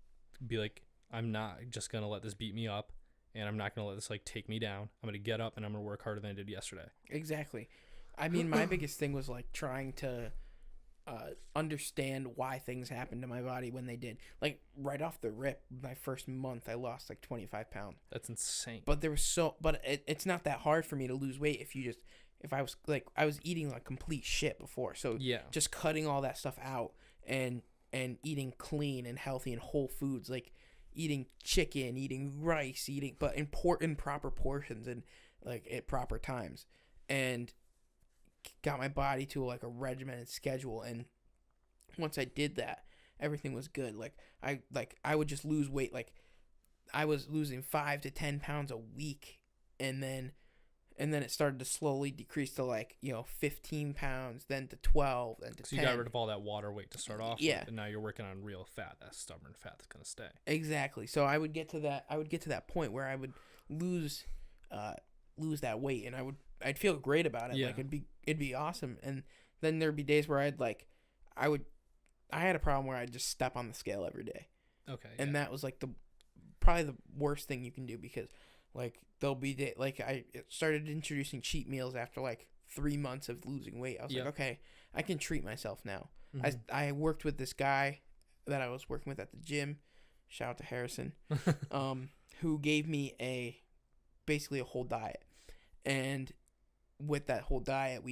[SPEAKER 1] be like, I'm not just going to let this beat me up, and I'm not going to let this like take me down. I'm going to get up and I'm going to work harder than I did yesterday.
[SPEAKER 2] Exactly. I mean, my biggest thing was like trying to understand why things happened to my body when they did. Like right off the rip, my first month, I lost like 25 pounds.
[SPEAKER 1] That's insane.
[SPEAKER 2] But it's not that hard for me to lose weight if I was eating like complete shit before. So
[SPEAKER 1] yeah,
[SPEAKER 2] just cutting all that stuff out and eating clean and healthy and whole foods, like eating chicken, eating rice, but in proper portions and like at proper times, and got my body to like a regimented schedule. And once I did that, everything was good. I would just lose weight. Like I was losing 5 to 10 pounds a week, and then it started to slowly decrease to 15 pounds, then to 12, then to 10.
[SPEAKER 1] So you got rid of all that water weight to start off
[SPEAKER 2] with,
[SPEAKER 1] and now you're working on real fat, that stubborn fat that's gonna stay.
[SPEAKER 2] Exactly. So I would get to that point where I would lose that weight, and I'd feel great about it.
[SPEAKER 1] Yeah.
[SPEAKER 2] Like it'd be awesome. And then there'd be days where I had a problem where I'd just step on the scale every day.
[SPEAKER 1] Okay.
[SPEAKER 2] And that was like probably the worst thing you can do, because like there'll be I started introducing cheat meals after like 3 months of losing weight. I was like, okay, I can treat myself now. Mm-hmm. I worked with this guy that I was working with at the gym. Shout out to Harrison, who gave me basically a whole diet. And with that whole diet,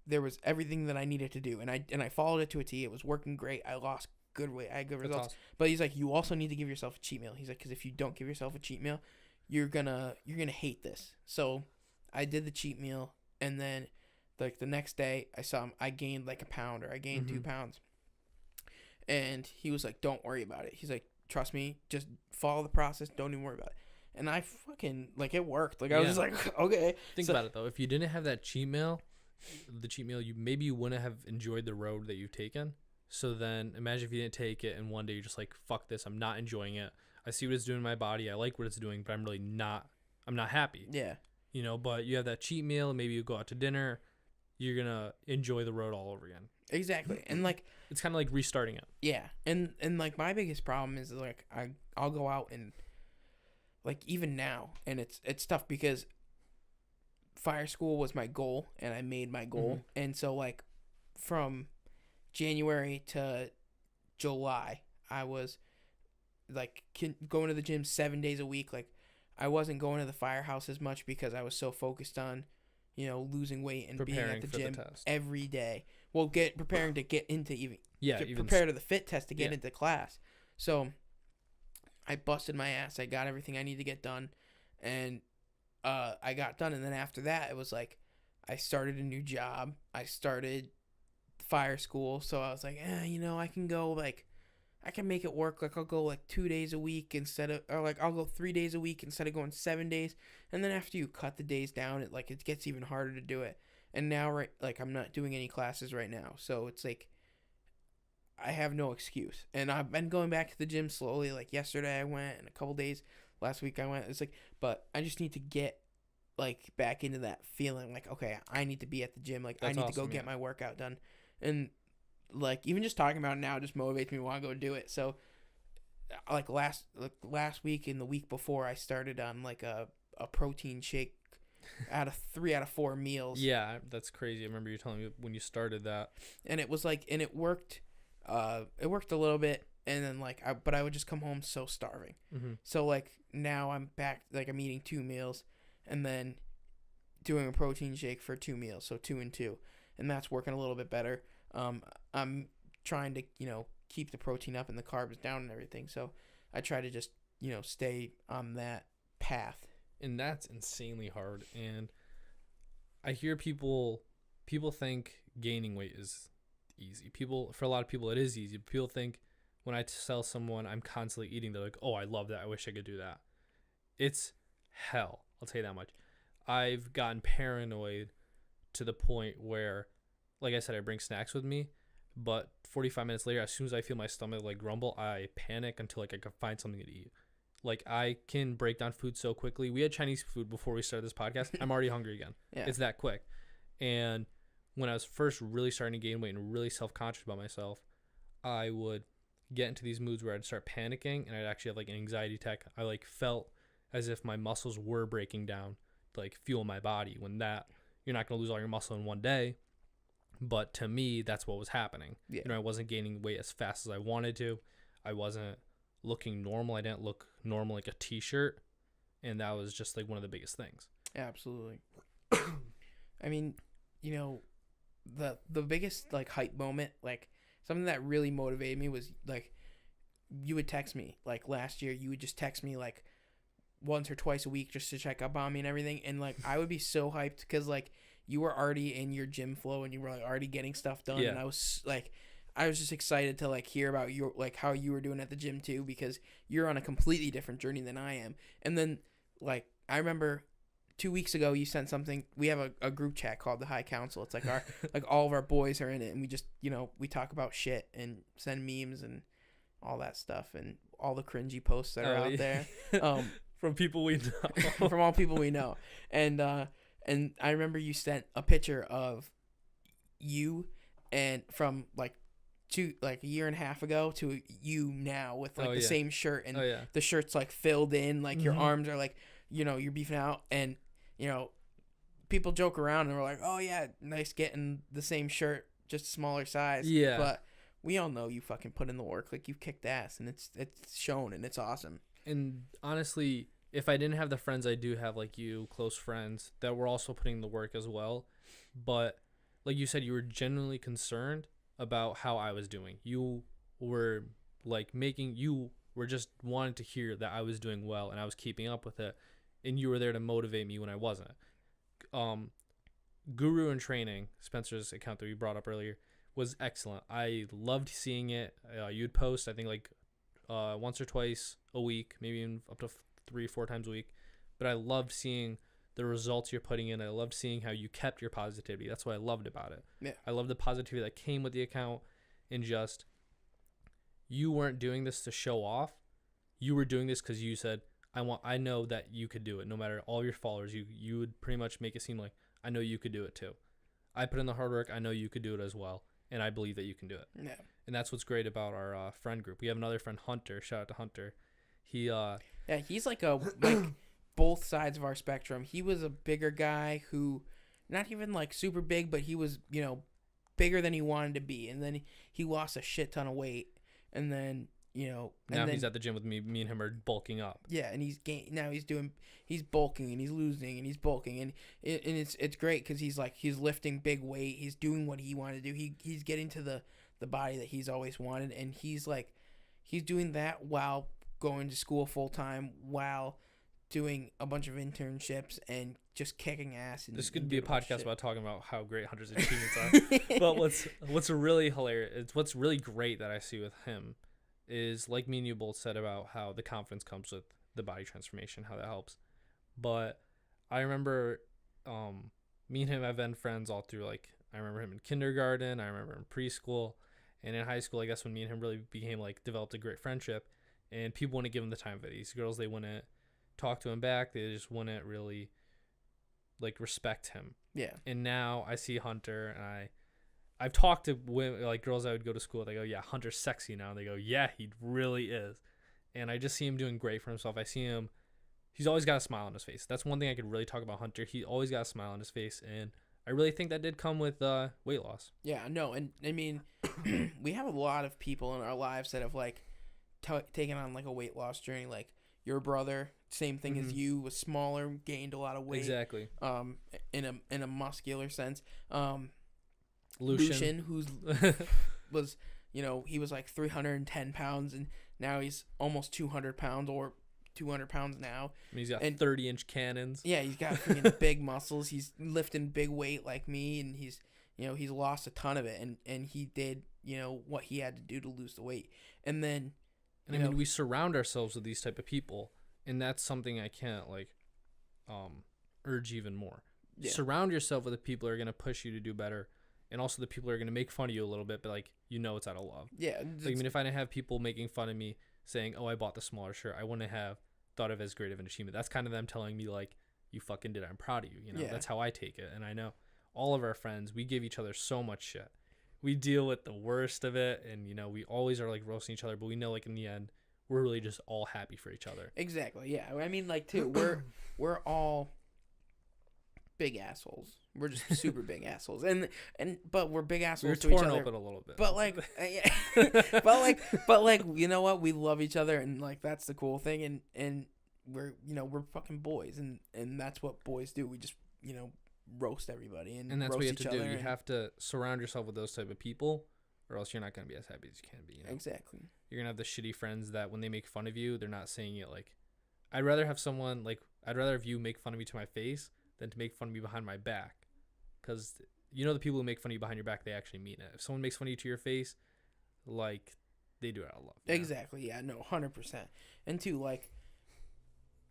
[SPEAKER 2] there was everything that I needed to do, and I followed it to a T. It was working great. I lost good weight. I had good results. Awesome. But he's like, you also need to give yourself a cheat meal. He's like, because if you don't give yourself a cheat meal, you're gonna hate this. So I did the cheat meal, and then like the next day I gained like a pound, or I gained 2 pounds. And he was like, don't worry about it. He's like, trust me, just follow the process. Don't even worry about it. And I fucking, like, it worked. Like, I was just like, okay.
[SPEAKER 1] Think about it, though. If you didn't have that cheat meal, you wouldn't have enjoyed the road that you've taken. So then imagine if you didn't take it and one day you're just like, fuck this. I'm not enjoying it. I see what it's doing in my body. I like what it's doing, but I'm not happy.
[SPEAKER 2] Yeah.
[SPEAKER 1] But you have that cheat meal. Maybe you go out to dinner. You're going to enjoy the road all over again.
[SPEAKER 2] Exactly. And like,
[SPEAKER 1] it's kind of like restarting it.
[SPEAKER 2] Yeah. And like my biggest problem is like, I'll go out and, like, even now, and it's tough because fire school was my goal, and I made my goal. Mm-hmm. And so, like, from January to July, I was, like, going to the gym 7 days a week. Like, I wasn't going to the firehouse as much because I was so focused on, losing weight and preparing being at the gym every day. Well, preparing to get into prepare to the fit test to get into class. So I busted my ass. I got everything I need to get done, and I got done. And then after that, it was like I started a new job. I started fire school, so I was like, I can go, like, I can make it work. Like, I'll go like 2 days a week I'll go 3 days a week instead of going 7 days. And then after you cut the days down, it gets even harder to do it. And now, I'm not doing any classes right now, so it's like I have no excuse. And I've been going back to the gym slowly. Like yesterday I went, and a couple days last week I went. It's like, but I just need to get like back into that feeling. Like, okay, I need to be at the gym. Like, I need to go get my workout done. And like, even just talking about it now just motivates me to want to go do it. So like last week and the week before, I started on like a protein shake out of 3 out of 4 meals.
[SPEAKER 1] Yeah, that's crazy. I remember you telling me when you started that.
[SPEAKER 2] And it was like, and it worked. It worked a little bit, and then but I would just come home so starving. Mm-hmm. So like now I'm back, like I'm eating 2 meals, and then doing a protein shake for 2 meals, so 2 and 2, and that's working a little bit better. I'm trying to keep the protein up and the carbs down and everything, so I try to just stay on that path.
[SPEAKER 1] And that's insanely hard. And I hear people think gaining weight is easy. For a lot of people it is easy. People think when I tell someone I'm constantly eating, they're like, oh, I love that, I wish I could do that. It's hell. I'll tell you that much. I've gotten paranoid to the point where, like I said, I bring snacks with me, but 45 minutes later, as soon as I feel my stomach like grumble, I panic until like I can find something to eat. Like I can break down food so quickly. We had Chinese food before we started this podcast. I'm already hungry again.
[SPEAKER 2] Yeah.
[SPEAKER 1] It's that quick. And when I was first really starting to gain weight and really self-conscious about myself, I would get into these moods where I'd start panicking and I'd actually have like an anxiety attack. I like felt as if my muscles were breaking down to like fuel my body, when that you're not going to lose all your muscle in one day. But to me, that's what was happening.
[SPEAKER 2] Yeah.
[SPEAKER 1] You know, I wasn't gaining weight as fast as I wanted to. I wasn't looking normal. I didn't look normal like a t-shirt. And that was just like one of the biggest things.
[SPEAKER 2] Absolutely. I mean, you know, the biggest like hype moment, like something that really motivated me was like you would text me like last year. You would just text me like once or twice a week just to check up on me and everything. And like I would be so hyped because like you were already in your gym flow and you were like already getting stuff done.
[SPEAKER 1] Yeah.
[SPEAKER 2] And I was just excited to like hear about your like how you were doing at the gym too, because you're on a completely different journey than I am. And then like I remember 2 weeks ago you sent something. We have a group chat called the High Council. It's like our like all of our boys are in it, and we just, you know, we talk about shit and send memes and all that stuff and all the cringy posts that are out there.
[SPEAKER 1] From people we know.
[SPEAKER 2] From all people we know. And I remember you sent a picture of you and from like a year and a half ago to you now with like the same shirt, and the shirt's like filled in, like your arms are like, you know, you're beefing out, and you know, people joke around and we're like, oh yeah, nice getting the same shirt, just a smaller size.
[SPEAKER 1] Yeah.
[SPEAKER 2] But we all know you fucking put in the work, like you've kicked ass, and it's shown, and it's awesome.
[SPEAKER 1] And honestly, if I didn't have the friends I do have, like you, close friends, that were also putting in the work as well. But like you said, you were genuinely concerned about how I was doing. You were like you were just wanting to hear that I was doing well and I was keeping up with it. And you were there to motivate me when I wasn't. Guru in Training, Spencer's account that we brought up earlier, was excellent. I loved seeing it. You'd post, I think, like once or twice a week, maybe even up to 3-4 times a week. But I loved seeing the results you're putting in. I loved seeing how you kept your positivity. That's what I loved about it.
[SPEAKER 2] Yeah.
[SPEAKER 1] I loved the positivity that came with the account, and just you weren't doing this to show off. You were doing this because you said, I know that you could do it. No matter all your followers, you would pretty much make it seem like, I know you could do it too. I put in the hard work. I know you could do it as well. And I believe that you can do it.
[SPEAKER 2] Yeah.
[SPEAKER 1] And that's what's great about our friend group. We have another friend, Hunter. Shout out to Hunter.
[SPEAKER 2] He's like like both sides of our spectrum. He was a bigger guy who, not even like super big, but he was, you know, bigger than he wanted to be. And then he lost a shit ton of weight. And then, you know,
[SPEAKER 1] now he's at the gym with me. Me and him are bulking up.
[SPEAKER 2] Yeah, and he's bulking and he's losing and he's bulking, and it's great because he's lifting big weight. He's doing what he wanted to do. He's getting to the body that he's always wanted, and he's doing that while going to school full time, while doing a bunch of internships and just kicking ass. And
[SPEAKER 1] this could be a podcast about talking about how great Hunter's achievements are. But what's really hilarious, what's really great that I see with him is, like me and you both said about how the confidence comes with the body transformation, how that helps. But I remember me and him have been friends all through, like, I remember him in kindergarten, I remember in preschool, and in high school, I guess when me and him really became, like, developed a great friendship, and people wouldn't give him the time of it. These girls, they wouldn't talk to him back, they just wouldn't really, like, respect him.
[SPEAKER 2] Yeah.
[SPEAKER 1] And now I see Hunter, and I've talked to women, like girls I would go to school. They go, yeah, Hunter's sexy now. And they go, yeah, he really is. And I just see him doing great for himself. I see him. He's always got a smile on his face. That's one thing I could really talk about Hunter. He always got a smile on his face. And I really think that did come with weight loss.
[SPEAKER 2] Yeah, no. And I mean, we have a lot of people in our lives that have like taken on like a weight loss journey. Like your brother, same thing as you, was smaller, gained a lot of weight.
[SPEAKER 1] Exactly.
[SPEAKER 2] In a muscular sense.
[SPEAKER 1] Lucian,
[SPEAKER 2] who's was, you know, he was like 310 pounds, and now he's almost 200 pounds or 200 pounds now.
[SPEAKER 1] I mean, he's got 30-inch cannons.
[SPEAKER 2] Yeah, he's got freaking big muscles. He's lifting big weight like me, and he's lost a ton of it, and he did, you know, what he had to do to lose the weight. And then,
[SPEAKER 1] I mean, we surround ourselves with these type of people, And that's something I can't like urge even more.
[SPEAKER 2] Yeah.
[SPEAKER 1] Surround yourself with the people who are going to push you to do better, and also the people who are going to make fun of you a little bit, but like it's out of love.
[SPEAKER 2] Yeah.
[SPEAKER 1] Like, I mean, if I didn't have people making fun of me saying, "Oh, I bought the smaller shirt," I wouldn't have thought of it as great of an achievement. That's kind of them telling me like, "You fucking did it. I'm proud of you." You know,
[SPEAKER 2] Yeah.
[SPEAKER 1] that's how I take it. And I know all of our friends, we give each other so much shit. We deal with the worst of it, and we always are like roasting each other, but we know like in the end, we're really just all happy for each other.
[SPEAKER 2] Exactly. Yeah. I mean, like, too, we're all big assholes. We're just super big assholes, but we're big assholes to each
[SPEAKER 1] Torn
[SPEAKER 2] other.
[SPEAKER 1] open a little bit,
[SPEAKER 2] But like, but like, you know what? We love each other, and like that's the cool thing. And we're we're fucking boys, and that's what boys do. We just roast everybody, and
[SPEAKER 1] that's
[SPEAKER 2] roast
[SPEAKER 1] what you have to
[SPEAKER 2] each
[SPEAKER 1] do.
[SPEAKER 2] other
[SPEAKER 1] You have to surround yourself with those type of people, or else you're not gonna be as happy as you can be.
[SPEAKER 2] Exactly.
[SPEAKER 1] You're gonna have the shitty friends that when they make fun of you, they're not saying it like. I'd rather have you make fun of me to my face than to make fun of me behind my back. Because the people who make fun of you behind your back, they actually mean it. If someone makes fun of you to your face, like, they do it out of love.
[SPEAKER 2] Exactly. Yeah. No. 100%. And two, like,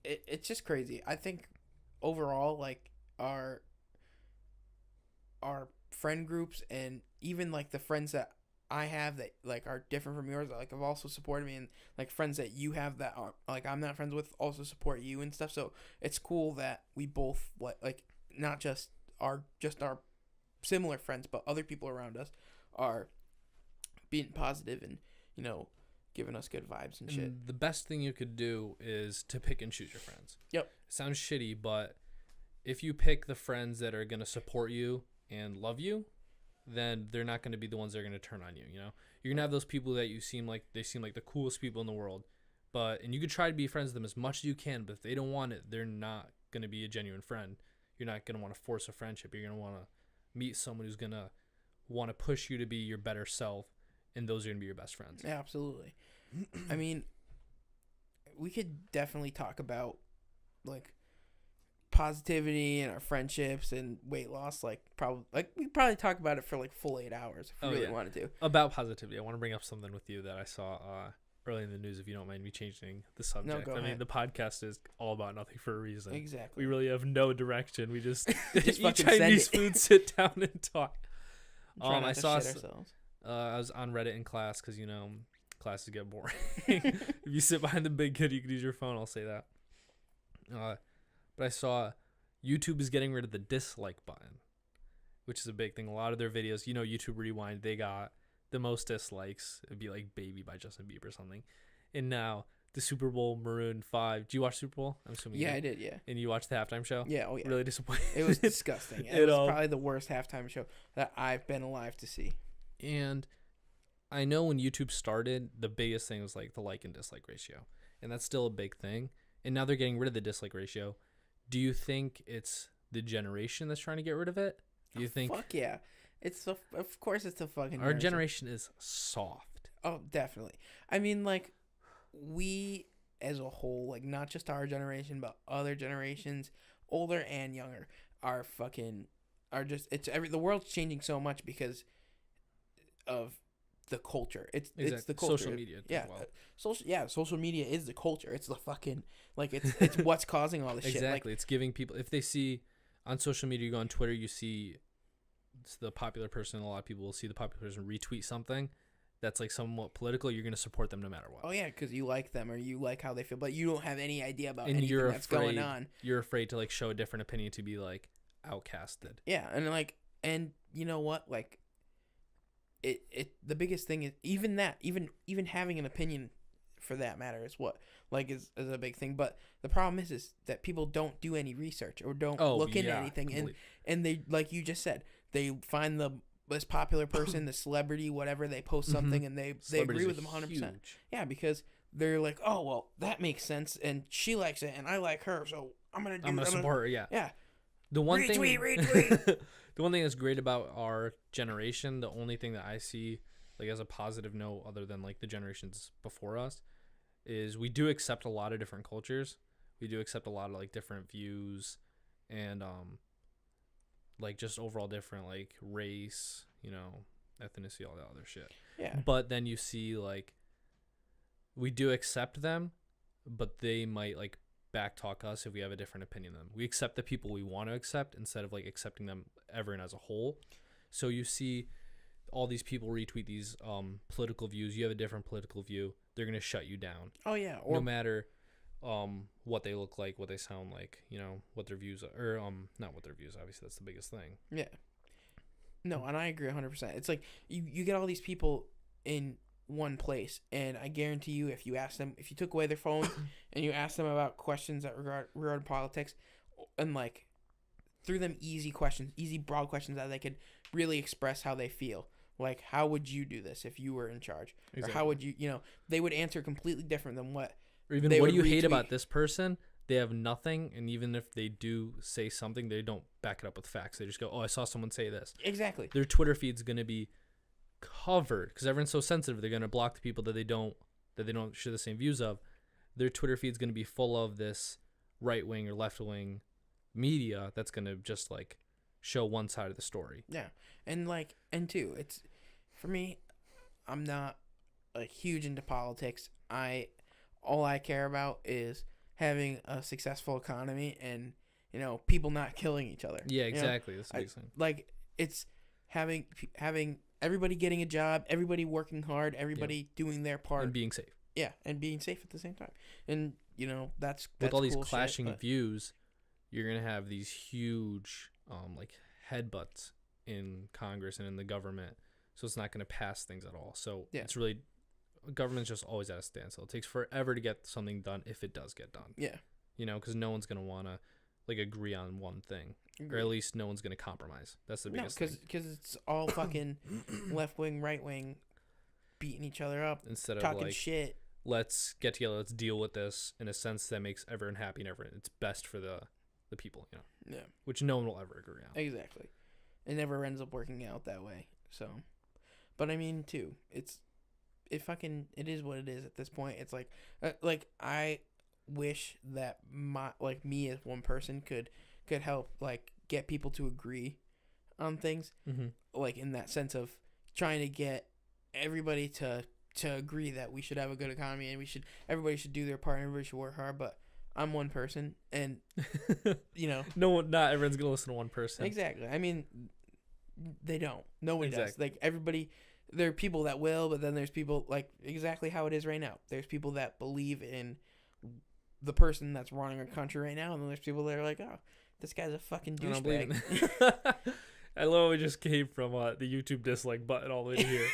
[SPEAKER 2] it's just crazy. I think overall, like, our friend groups, and even like the friends that I have that like are different from yours, like have also supported me, and like friends that you have that are like I'm not friends with also support you and stuff. So it's cool that we both like not just our similar friends, but other people around us are being positive and giving us good vibes and shit.
[SPEAKER 1] And the best thing you could do is to pick and choose your friends.
[SPEAKER 2] Yep.
[SPEAKER 1] It sounds shitty, but if you pick the friends that are going to support you and love you, then they're not going to be the ones that are going to turn on you. You're going to have those people that seem like the coolest people in the world, and you could try to be friends with them as much as you can, but if they don't want it, they're not going to be a genuine friend. You're not going to want to force a friendship. You're going to want to meet someone who's going to want to push you to be your better self, and those are going to be your best friends.
[SPEAKER 2] Yeah, absolutely. I mean, we could definitely talk about like positivity and our friendships and weight loss. Like we probably talk about it for like full 8 hours if we really wanted to.
[SPEAKER 1] About positivity, I want to bring up something with you that I saw early in the news, if you don't mind me changing the subject.
[SPEAKER 2] No, go ahead.
[SPEAKER 1] Mean, the podcast is all about nothing for a reason.
[SPEAKER 2] Exactly.
[SPEAKER 1] We really have no direction. We just
[SPEAKER 2] Just
[SPEAKER 1] eat
[SPEAKER 2] fucking
[SPEAKER 1] Chinese
[SPEAKER 2] send it.
[SPEAKER 1] food, sit down and talk.
[SPEAKER 2] Try not
[SPEAKER 1] I
[SPEAKER 2] to
[SPEAKER 1] saw.
[SPEAKER 2] shit ourselves.
[SPEAKER 1] I was on Reddit in class because classes get boring. If you sit behind the big kid, you can use your phone. I'll say that. But I saw YouTube is getting rid of the dislike button, which is a big thing. A lot of their videos, YouTube Rewind, they got the most dislikes. It'd be like "Baby" by Justin Bieber or something. And now the Super Bowl Maroon 5. Do you watch Super Bowl? I'm assuming.
[SPEAKER 2] Yeah, I did. Yeah.
[SPEAKER 1] And you watched the halftime show?
[SPEAKER 2] Yeah. Oh yeah.
[SPEAKER 1] Really disappointed.
[SPEAKER 2] It was disgusting. It was probably the worst halftime show that I've been alive to see.
[SPEAKER 1] And I know when YouTube started, the biggest thing was like the like and dislike ratio, and that's still a big thing. And now they're getting rid of the dislike ratio. Do you think it's the generation that's trying to get rid of it? Do you think?
[SPEAKER 2] Fuck yeah. Of course it's the fucking
[SPEAKER 1] our generation is soft.
[SPEAKER 2] Oh, definitely. I mean, like, we as a whole, like, not just our generation, but other generations, older and younger, the world's changing so much because of the culture. It's the culture.
[SPEAKER 1] Social media.
[SPEAKER 2] Yeah.
[SPEAKER 1] As well.
[SPEAKER 2] Social media is the culture. It's the fucking, like, it's what's causing all this shit.
[SPEAKER 1] Exactly. It's giving people, if they see on social media, you go on Twitter, you see the popular person, a lot of people will see the popular person retweet something that's like somewhat political, you're going to support them no matter what.
[SPEAKER 2] Oh yeah, because you like them or you like how they feel, but you don't have any idea about anything that's going on.
[SPEAKER 1] You're afraid to like show a different opinion, to be like outcasted.
[SPEAKER 2] Yeah, and you know what, like it the biggest thing is even having an opinion for that matter is what is a big thing. But the problem is that people don't do any research or don't look into anything, completely. and they, like you just said, they find this popular person, the celebrity, whatever, they post something and they agree with them 100%. Yeah, because they're like, oh well, that makes sense, and she likes it, and I like her, so I'm gonna
[SPEAKER 1] support her. Yeah.
[SPEAKER 2] Yeah.
[SPEAKER 1] The one
[SPEAKER 2] retweet.
[SPEAKER 1] The one thing that's great about our generation, the only thing that I see like as a positive note, other than like the generations before us, is we do accept a lot of different cultures. We do accept a lot of like different views, and like just overall different like race, ethnicity, all that other shit.
[SPEAKER 2] Yeah.
[SPEAKER 1] But then you see like we do accept them, but they might like backtalk us if we have a different opinion than them. We accept the people we want to accept instead of like accepting them everyone as a whole. So you see all these people retweet these political views. You have a different political view, they're going to shut you down.
[SPEAKER 2] Oh yeah,
[SPEAKER 1] no matter what they look like, what they sound like, you know, what their views are, or not what their views, obviously that's the biggest thing.
[SPEAKER 2] Yeah. No, and I agree 100%. It's like you get all these people in one place, and I guarantee you, if you ask them, if you took away their phones and you asked them about questions that regard politics, and like threw them easy questions, easy broad questions that they could really express how they feel. Like, how would you do this if you were in charge? Exactly. Or how would you, you know, they would answer completely different than what.
[SPEAKER 1] Or even, what do you hate about this person? They have nothing, and even if they do say something, they don't back it up with facts. They just go, "Oh, I saw someone say this."
[SPEAKER 2] Exactly.
[SPEAKER 1] Their Twitter feed's gonna be covered because everyone's so sensitive. They're gonna block the people that they don't share the same views of. Their Twitter feed's gonna be full of this right wing or left wing media that's gonna just like show one side of the story.
[SPEAKER 2] Yeah, and two, it's for me. I'm not like huge into politics. All I care about is having a successful economy and, you know, people not killing each other.
[SPEAKER 1] Yeah, exactly. That's the biggest thing.
[SPEAKER 2] Like, it's having everybody getting a job, everybody working hard, everybody doing their part.
[SPEAKER 1] And being safe.
[SPEAKER 2] Yeah, and being safe at the same time. And, you know, that's
[SPEAKER 1] with all these
[SPEAKER 2] cool
[SPEAKER 1] clashing
[SPEAKER 2] shit,
[SPEAKER 1] views, you're going to have these huge like headbutts in Congress and in the government. So it's not going to pass things at all. So it's really... government's just always at a standstill. It takes forever to get something done if it does get done.
[SPEAKER 2] Yeah.
[SPEAKER 1] You know, because no one's going to want to, like, agree on one thing. Or at least no one's going to compromise. That's the biggest thing.
[SPEAKER 2] Because it's all fucking left-wing, right-wing beating each other up.
[SPEAKER 1] Instead of,
[SPEAKER 2] talking
[SPEAKER 1] like,
[SPEAKER 2] shit.
[SPEAKER 1] Let's get together. Let's deal with this in a sense that makes everyone happy and everyone. It's best for the people, you know.
[SPEAKER 2] Yeah.
[SPEAKER 1] Which no one will ever agree on.
[SPEAKER 2] Exactly. It never ends up working out that way. So. But, I mean, too, it is what it is at this point. It's like I wish that me as one person could help like get people to agree on things, like in that sense of trying to get everybody to agree that we should have a good economy and everybody should do their part and everybody should work hard. But I'm one person, and you know,
[SPEAKER 1] not everyone's gonna listen to one person.
[SPEAKER 2] Exactly. I mean, they don't. Nobody does. Like everybody. There are people that will, but then there's people like exactly how it is right now. There's people that believe in the person that's running our country right now, and then there's people that are like, "Oh, this guy's a fucking douchebag."
[SPEAKER 1] I love we just came from the YouTube dislike button all the way to here.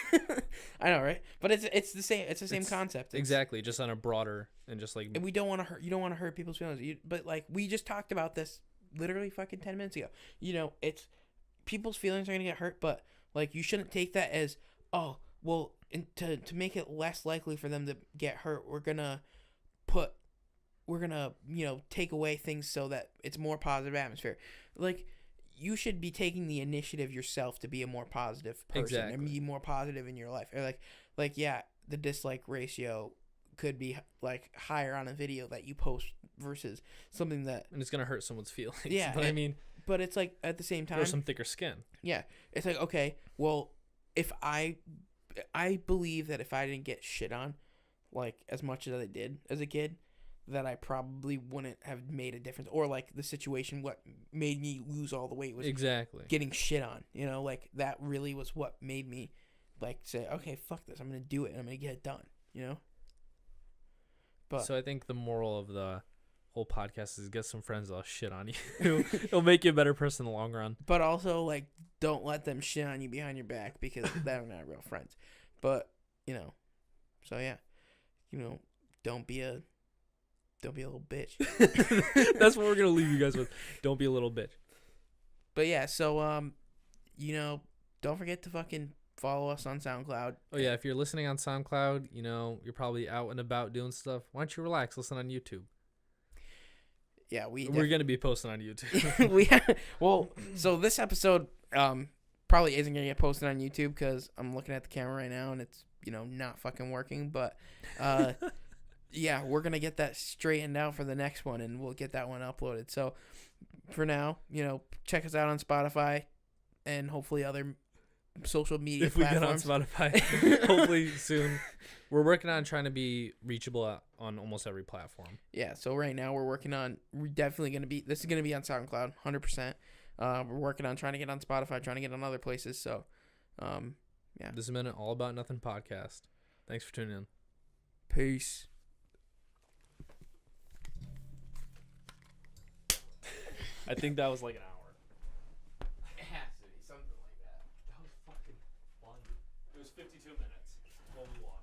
[SPEAKER 2] I know, right? But it's the same. It's the same concept.
[SPEAKER 1] Exactly, just on a broader and just like.
[SPEAKER 2] And we don't want to hurt. You don't want to hurt people's feelings. But like we just talked about this literally fucking 10 minutes ago. You know, it's people's feelings are gonna get hurt, but like you shouldn't take that as, oh, well, to make it less likely for them to get hurt, we're gonna you know, take away things so that it's more positive atmosphere. Like, you should be taking the initiative yourself to be a more positive person and be more positive in your life. Or like yeah, the dislike ratio could be like higher on a video that you post versus something that,
[SPEAKER 1] and it's gonna hurt someone's feelings.
[SPEAKER 2] Yeah,
[SPEAKER 1] but I mean,
[SPEAKER 2] but it's like at the same time,
[SPEAKER 1] there's some thicker skin.
[SPEAKER 2] Yeah, it's like, okay, well, if I believe that if I didn't get shit on like as much as I did as a kid, that I probably wouldn't have made a difference. Or like the situation, what made me lose all the weight was getting shit on. You know, like that really was what made me like say, okay, fuck this, I'm gonna do it and I'm gonna get it done. You know. But
[SPEAKER 1] so I think the moral of the whole podcast is get some friends that'll shit on you. It'll make you a better person in the long run.
[SPEAKER 2] But also, like, don't let them shit on you behind your back because they're not real friends. But, you know, so yeah, you know, don't be a little bitch.
[SPEAKER 1] That's what we're gonna leave you guys with. Don't be a little bitch.
[SPEAKER 2] But yeah, so you know, don't forget to fucking follow us on SoundCloud.
[SPEAKER 1] Oh yeah, if you're listening on SoundCloud, you know, you're probably out and about doing stuff. Why don't you relax? Listen on YouTube.
[SPEAKER 2] Yeah,
[SPEAKER 1] we're gonna be posting on YouTube.
[SPEAKER 2] So this episode probably isn't gonna get posted on YouTube because I'm looking at the camera right now and it's, you know, not fucking working. But yeah, we're gonna get that straightened out for the next one and we'll get that one uploaded. So for now, you know, check us out on Spotify and hopefully other social media
[SPEAKER 1] if we
[SPEAKER 2] platforms.
[SPEAKER 1] get on Spotify, hopefully soon. We're working on trying to be reachable on almost every platform.
[SPEAKER 2] Yeah, so right now we're definitely going to be, this is going to be on SoundCloud, 100%. We're working on trying to get on Spotify, trying to get on other places. So, yeah.
[SPEAKER 1] This has been an All About Nothing podcast. Thanks for tuning in.
[SPEAKER 2] Peace.
[SPEAKER 1] I think that was like an hour.
[SPEAKER 2] It has to be something like that.
[SPEAKER 1] That was fucking fun. It was 52 minutes. What we want.